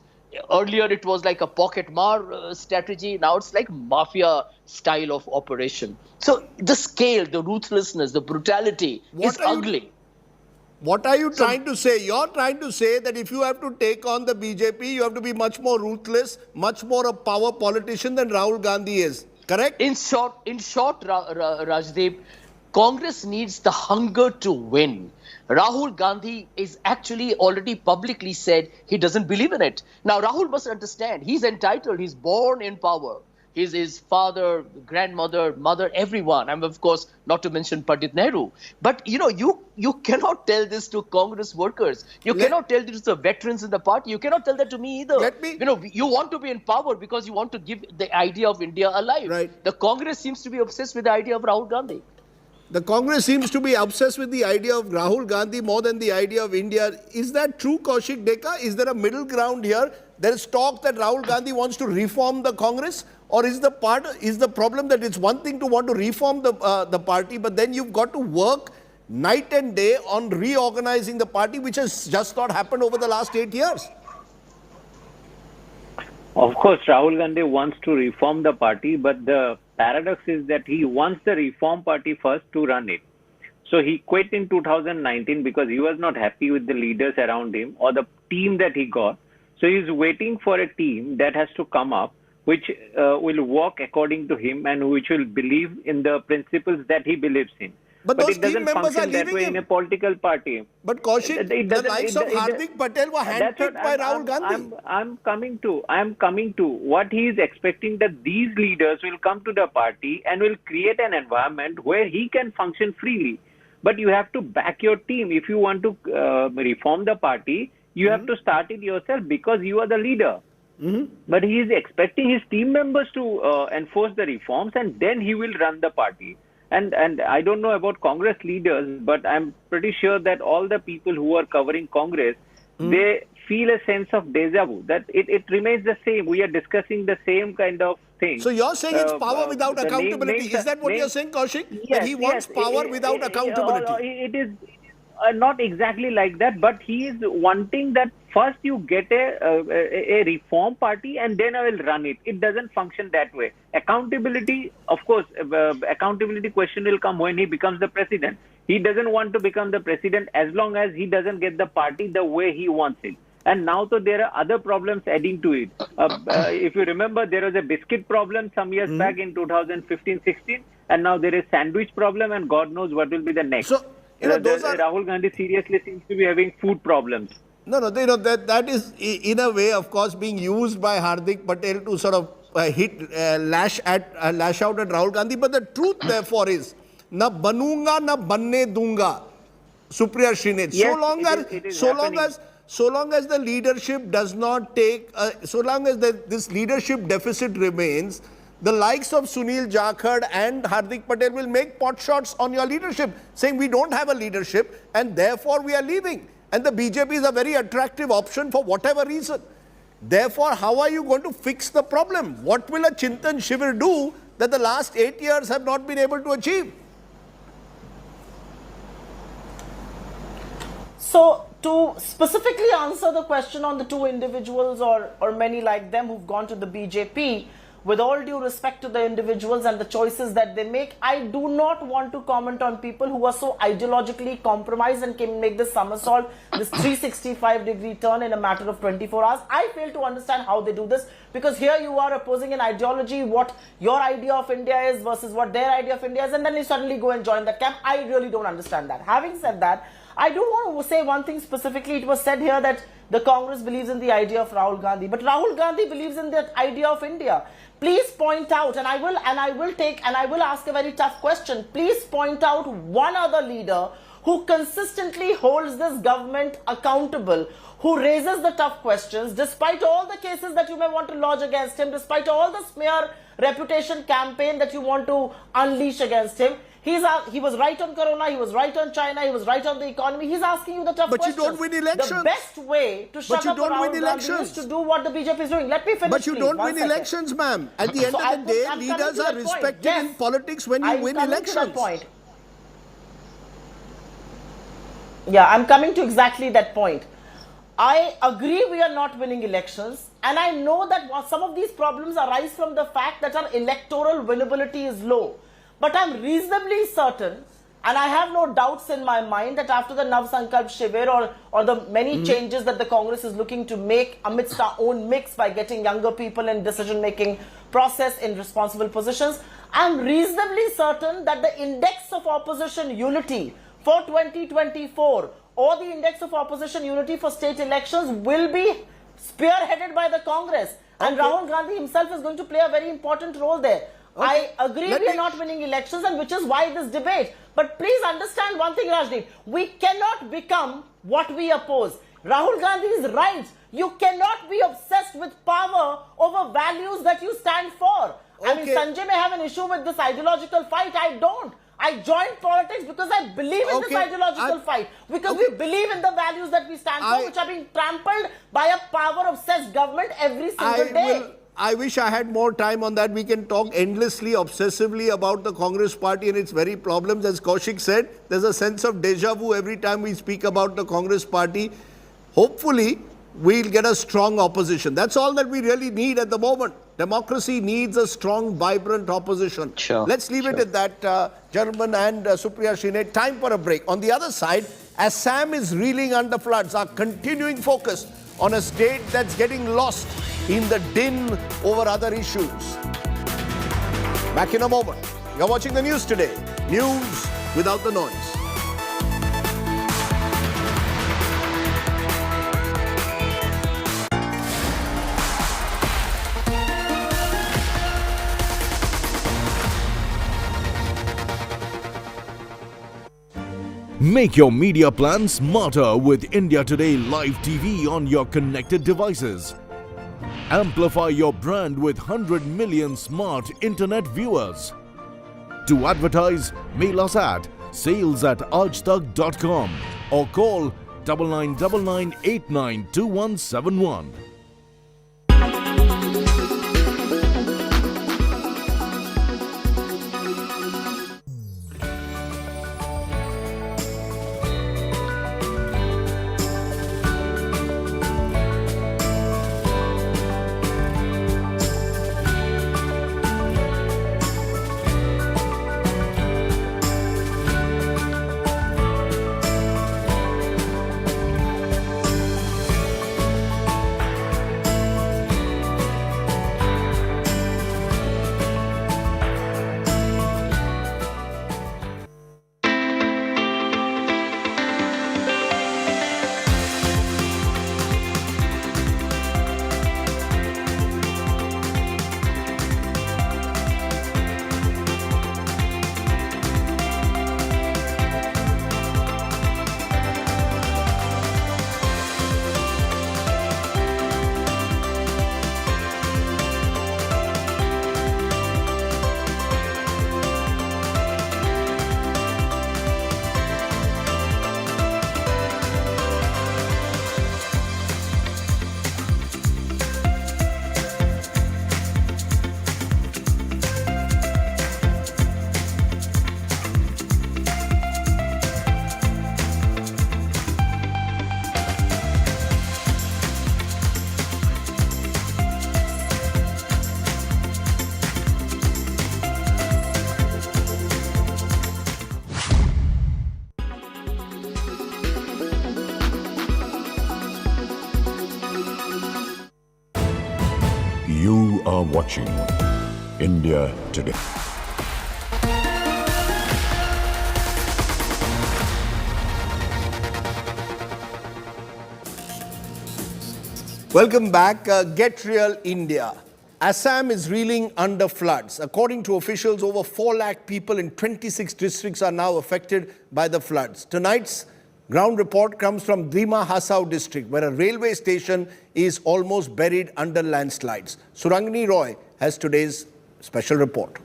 Earlier, it was like a pocket mar strategy. Now it's like mafia style of operation. So the scale, the ruthlessness, the brutality is ugly.
What are you trying to say? You're trying to say that if you have to take on the BJP, you have to be much more ruthless, much more a power politician than Rahul Gandhi is. Correct?
In short, Rajdeep, Congress needs the hunger to win. Rahul Gandhi is actually already publicly said he doesn't believe in it. Now, Rahul must understand, he's entitled, he's born in power. He's his father, grandmother, mother, everyone. And of course, not to mention Pandit Nehru. But, you know, you cannot tell this to Congress workers. You cannot tell this to the veterans in the party. You cannot tell that to me either. You know, you want to be in power because you want to give the idea of India alive.
Right.
The Congress seems to be obsessed with the idea of Rahul Gandhi.
The Congress seems to be obsessed with the idea of Rahul Gandhi more than the idea of India. Is that true, Kaushik Deka? Is there a middle ground here? There is talk that Rahul Gandhi wants to reform the Congress? Or is the problem that it's one thing to want to reform the party, but then you've got to work night and day on reorganizing the party, which has just not happened over the last 8 years?
Of course, Rahul Gandhi wants to reform the party, but the paradox is that he wants the reform party first to run it. So he quit in 2019 because he was not happy with the leaders around him or the team that he got. So he's waiting for a team that has to come up which will work according to him and which will believe in the principles that he believes in.
But those
it doesn't
team members
function
are
that
leaving
way
him.
in a political party.
But Kaushik, the likes of Hardik Patel were handpicked by Rahul Gandhi.
I'm coming to what he is expecting, that these leaders will come to the party and will create an environment where he can function freely. But you have to back your team. If you want to reform the party, you have to start it yourself because you are the leader. But he is expecting his team members to enforce the reforms, and then he will run the party. And I don't know about Congress leaders, but I'm pretty sure that all the people who are covering Congress, they feel a sense of deja vu, that it remains the same. We are discussing the same kind of thing.
So you're saying it's power without accountability. Is that what you're saying, Kaushik?
Yes,
that he wants power without accountability.
It is not exactly like that, but he is wanting that first you get a reform party and then I will run it. It doesn't function that way. Accountability, of course, accountability question will come when he becomes the president. He doesn't want to become the president as long as he doesn't get the party the way he wants it. And now so there are other problems adding to it. If you remember, there was a biscuit problem some years back in 2015-16, and now there is sandwich problem, and God knows what will be the next.
So,
Rahul Gandhi seriously seems to be having food problems.
No, that is in a way, of course, being used by Hardik Patel to sort of lash out at Rahul Gandhi. But the truth, therefore, is na banunga na banne dunga. Supriya Shrinet.
Yes,
So long as the leadership does not take, so long as this leadership deficit remains, the likes of Sunil Jakhar and Hardik Patel will make pot shots on your leadership, saying we don't have a leadership and therefore we are leaving. And the BJP is a very attractive option for whatever reason. Therefore, how are you going to fix the problem? What will a Chintan Shivir do that the last 8 years have not been able to achieve?
So, to specifically answer the question on the two individuals or many like them who've gone to the BJP, with all due respect to the individuals and the choices that they make, I do not want to comment on people who are so ideologically compromised and can make this somersault, this 365-degree turn in a matter of 24 hours. I fail to understand how they do this, because here you are opposing an ideology, what your idea of India is versus what their idea of India is, and then you suddenly go and join that camp. I really don't understand that. Having said that, I do want to say one thing specifically. It was said here that the Congress believes in the idea of Rahul Gandhi, but Rahul Gandhi believes in the idea of India. Please point out, and I will ask a very tough question. Please point out one other leader who consistently holds this government accountable, who raises the tough questions, despite all the cases that you may want to lodge against him, despite all the smear reputation campaign that you want to unleash against him. He was right on Corona, he was right on China, he was right on the economy. He's asking you the tough questions.
But you don't win elections.
The best way to shut up Rahul Gandhi is to do what the BJP is doing. Let me finish,
But you don't win elections, ma'am. At the end of the day, leaders are respected in politics when you win elections.
Yeah, I'm coming to exactly that point. I agree we are not winning elections, and I know that some of these problems arise from the fact that our electoral winnability is low. But I'm reasonably certain, and I have no doubts in my mind, that after the Nav Sankalp Shivir or the many changes that the Congress is looking to make amidst our own mix by getting younger people in decision-making process in responsible positions, I'm reasonably certain that the index of opposition unity for 2024 or the index of opposition unity for state elections will be spearheaded by the Congress. And Rahul Gandhi himself is going to play a very important role there. I agree we are not winning elections, and which is why this debate. But please understand one thing, Rajdeep. We cannot become what we oppose. Rahul Gandhi is right. You cannot be obsessed with power over values that you stand for. I mean, Sanjay may have an issue with this ideological fight. I don't. I joined politics because I believe in this ideological fight. Because we believe in the values that we stand for, which are being trampled by a power-obsessed government every single day.
I wish I had more time on that. We can talk endlessly, obsessively about the Congress party and its very problems. As Kaushik said, there's a sense of deja vu every time we speak about the Congress party. Hopefully, we'll get a strong opposition. That's all that we really need at the moment. Democracy needs a strong, vibrant opposition. Let's leave it at that, gentlemen, and Supriya Shrinet. Time for a break. On the other side, Assam is reeling under floods. Our continuing focus on a state that's getting lost in the din over other issues. Back in a moment. You're watching the news today. News without the noise.
Make your media plan smarter with India Today Live TV on your connected devices. Amplify your brand with 100 million smart internet viewers. To advertise, mail us at sales@aajtak.com or call 9999892171.
You are watching India Today.
Welcome back. Get Real India. Assam is reeling under floods. According to officials, over 4 lakh people in 26 districts are now affected by the floods. Tonight's ground report comes from Dima Hasao district, where a railway station is almost buried under landslides. Surangini Roy has today's special report.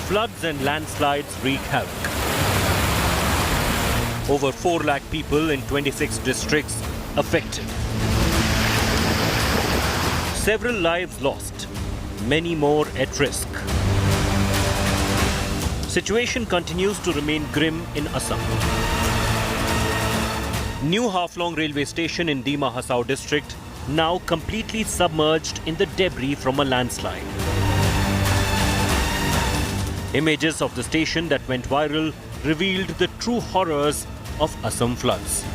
Floods and landslides wreak havoc. Over 4 lakh people in 26 districts affected. Several lives lost, many more at risk. Situation continues to remain grim in Assam. New Haflong railway station in Dima Hasao district now completely submerged in the debris from a landslide. Images of the station that went viral revealed the true horrors of Assam floods.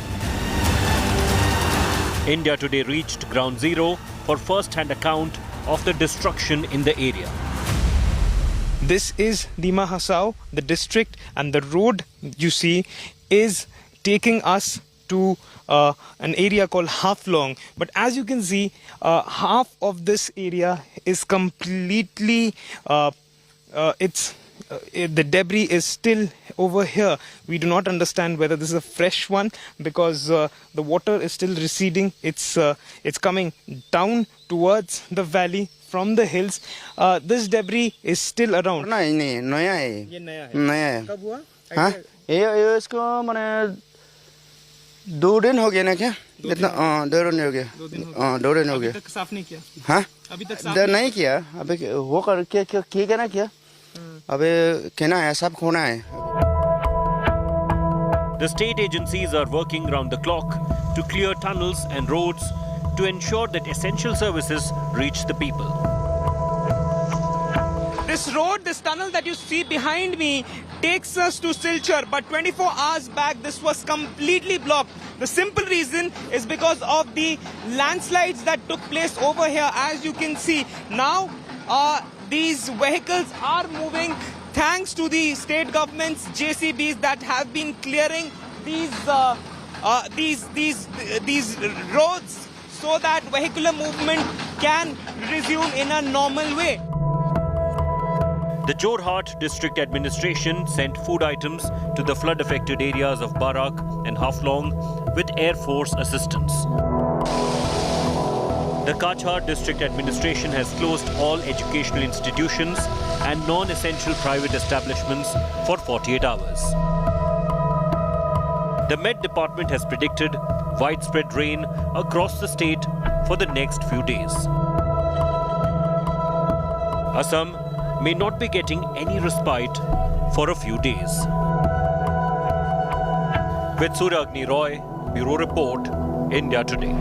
India Today reached ground zero for first-hand account of the destruction in the area.
This is Dima Hasao, the district, and the road you see is taking us to an area called Haflong. But as you can see, half of this area is completely, the debris is still over here. We do not understand whether this is a fresh one because the water is still receding. It's coming down towards the valley from the hills. This debris is still around.
नहीं नया है ये नया है कब हुआ हाँ ये इसको मैंने 2 दिन हो गया ना क्या इतना 2 दिन हो गया 2 दिन हो गया
अभी तक साफ नहीं किया
हाँ
अभी तक साफ
नहीं किया अभी वो कर क्या ना किया अबे कहना है सब खोना है.
The state agencies are working round the clock to clear tunnels and roads to ensure that essential services reach the people.
This road, this tunnel that you see behind me takes us to Silchar, but 24 hours back this was completely blocked. The simple reason is because of the landslides that took place over here. As you can see now, these vehicles are moving thanks to the state government's JCBs that have been clearing these roads so that vehicular movement can resume in a normal way.
The Jorhat district administration sent food items to the flood-affected areas of Barak and Haflong with Air Force assistance. The Kachar district administration has closed all educational institutions and non-essential private establishments for 48 hours. The Met Department has predicted widespread rain across the state for the next few days. Assam may not be getting any respite for a few days. With Suragni Roy, Bureau Report, India Today.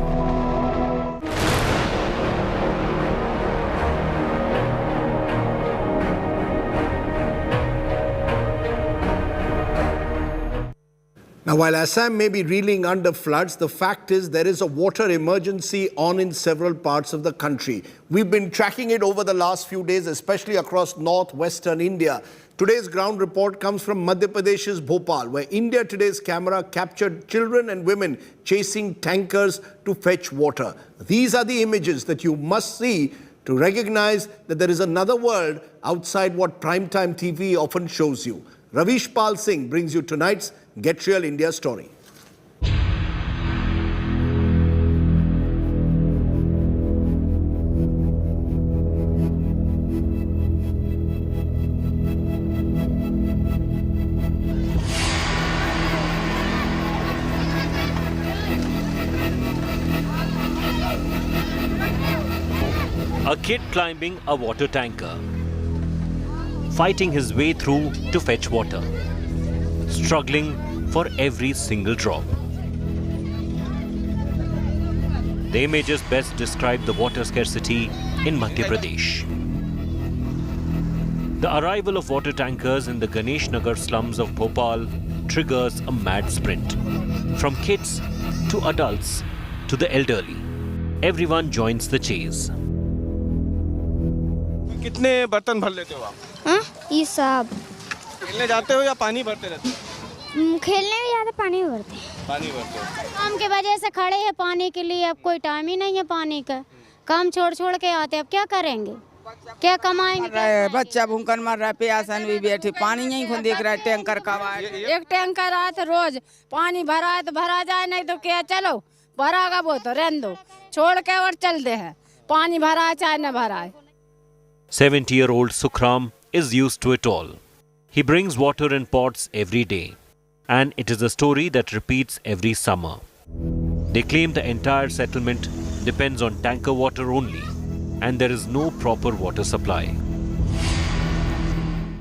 Now, while Assam may be reeling under floods, the fact is there is a water emergency on in several parts of the country. We've been tracking it over the last few days, especially across northwestern India. Today's ground report comes from Madhya Pradesh's Bhopal, where India Today's camera captured children and women chasing tankers to fetch water. These are the images that you must see to recognize that there is another world outside what primetime TV often shows you. Ravish Pal Singh brings you tonight's Get Real India story.
A kid climbing a water tanker, fighting his way through to fetch water, struggling for every single drop. The images best describe the water scarcity in Madhya Pradesh. The arrival of water tankers in the Ganesh Nagar slums of Bhopal triggers a mad sprint. From kids to adults to the elderly, everyone joins the chase.
कितने बर्तन भर लेते हो आप?
ये सब
खेलने जाते हो या पानी भरते रहते हो?
खेलने में ज़्यादा पानी भरते हैं।
पानी भरते हो।
काम के वजह से खड़े हैं पानी के लिए, अब कोई टाइम ही नहीं है पानी का। काम छोड़ के आते हैं, अब क्या करेंगे? क्या कमाएंगे?
बच्चा भूखन मर रहा है, प्यासन भी बैठी, पानी नहीं खुद देख रहा है, टैंकर कब आए? एक टैंकर आए तो रोज पानी भरा है तो भरा जाए, नहीं तो क्या चलो भरागा वो तो रहने दो, छोड़ के और चलते हैं, पानी भरा है चाहे न भरा है।
70-year-old Sukhram is used to it all. He brings water in pots every day, and it is a story that repeats every summer. They claim the entire settlement depends on tanker water only, and there is no proper water supply.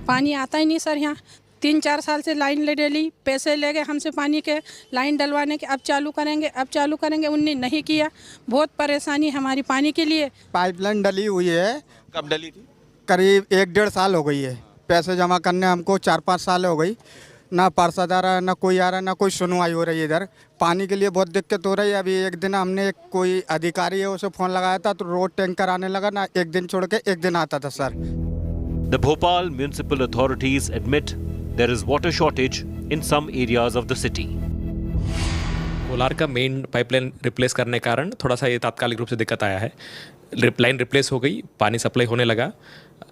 पानी आता ही नहीं sir, यहाँ 3-4 साल से line ले daily पैसे ले गए हमसे पानी के, लाइन डलवाने के, अब चालू करेंगे, उनने नहीं किया। बहुत परेशानी हमारी पानी के लिए।
पाइपलाइन डली हुई है।
कब डली थी?
करीब 1-1.5 साल हो गई है। पैसे जमा करने हमको 4-5 साल हो गई, ना पार्षद आ रहा है, ना कोई आ रहा है, ना कोई सुनवाई हो रही है। इधर पानी के लिए बहुत दिक्कत हो रही है। अभी एक दिन हमने कोई अधिकारी है उसे फ़ोन लगाया था तो रोड टैंकर आने लगा ना, एक दिन छोड़ के एक दिन आता था sir.
The Bhopal municipal authorities admit there is water shortage in some areas of the city.
Kolar का मेन पाइपलाइन रिप्लेस करने के कारण थोड़ा सा ये तात्कालिक रूप से दिक्कत आया है। लाइन रिप्लेस हो गई, पानी सप्लाई होने लगा।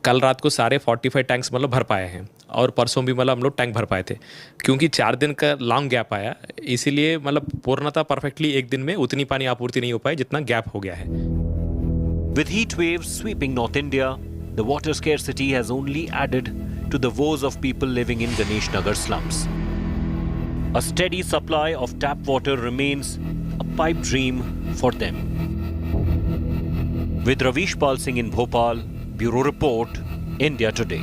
कल रात को सारे 45 टैंक्स मतलब भर पाए हैं, और परसों भी मतलब हम लोग टैंक भर पाए थे। क्योंकि 4 दिन का लॉन्ग गैप आया, इसीलिए मतलब पूर्णतः परफेक्टली एक दिन में उतनी पानी आपूर्ति नहीं हो पाई जितना गैप हो गया है।
With heat waves sweeping North India, the water scarcity has only added to the woes of people living in Ganesh Nagar slums. A steady supply of tap water remains a pipe dream for them. With Ravish Pal Singh in Bhopal, Bureau Report, India Today.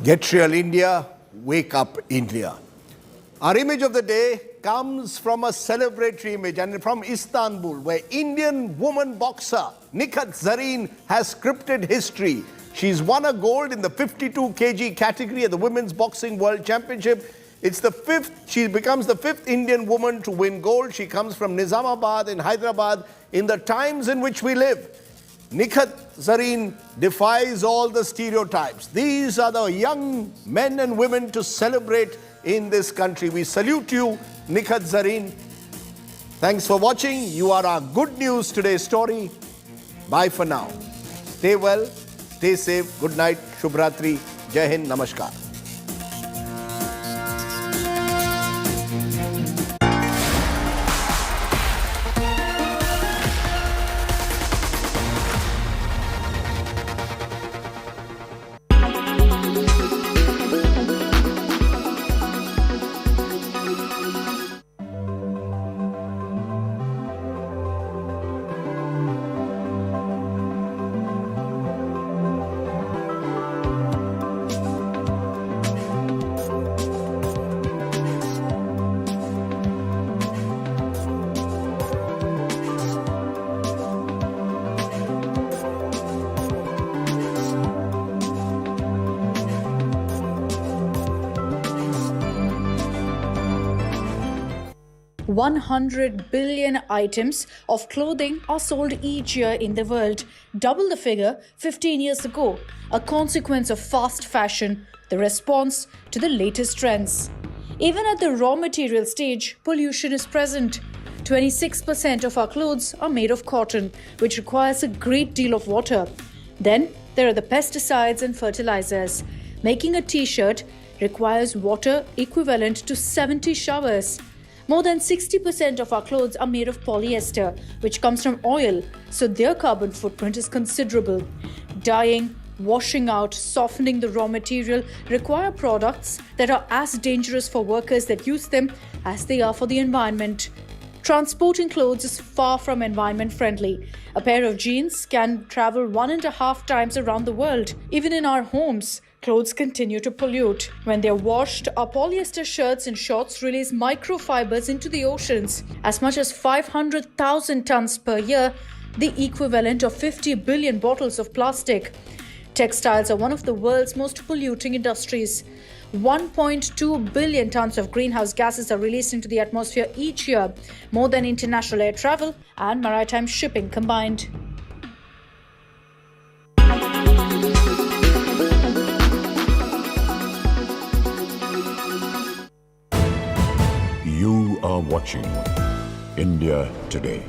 Get Real India, Wake Up India. Our image of the day comes from a celebratory image and from Istanbul, where Indian woman boxer Neta Zareen has scripted history. She's won a gold in the 52 kg category at the Women's Boxing World Championship. She becomes the fifth Indian woman to win gold. She comes from Nizamabad in Hyderabad. In the times in which we live, Neta Zareen defies all the stereotypes. These are the young men and women to celebrate in this country. We salute you, Neta Zareen. Thanks for watching. You are our Good News Today story. Bye for now. Stay well, stay safe. Good night. Shubhratri. Jai Hind. Namaskar.
$100 billion items of clothing are sold each year in the world, double the figure 15 years ago, a consequence of fast fashion, the response to the latest trends. Even at the raw material stage, pollution is present. 26% of our clothes are made of cotton, which requires a great deal of water. Then there are the pesticides and fertilizers. Making a t-shirt requires water equivalent to 70 showers. More than 60% of our clothes are made of polyester, which comes from oil, so their carbon footprint is considerable. Dyeing, washing out, softening the raw material require products that are as dangerous for workers that use them as they are for the environment. Transporting clothes is far from environment friendly. A pair of jeans can travel 1.5 times around the world. Even in our homes, clothes continue to pollute. When they're washed, our polyester shirts and shorts release microfibers into the oceans, as much as 500,000 tons per year, the equivalent of 50 billion bottles of plastic. Textiles are one of the world's most polluting industries. 1.2 billion tons of greenhouse gases are released into the atmosphere each year, more than international air travel and maritime shipping combined.
You are watching India Today.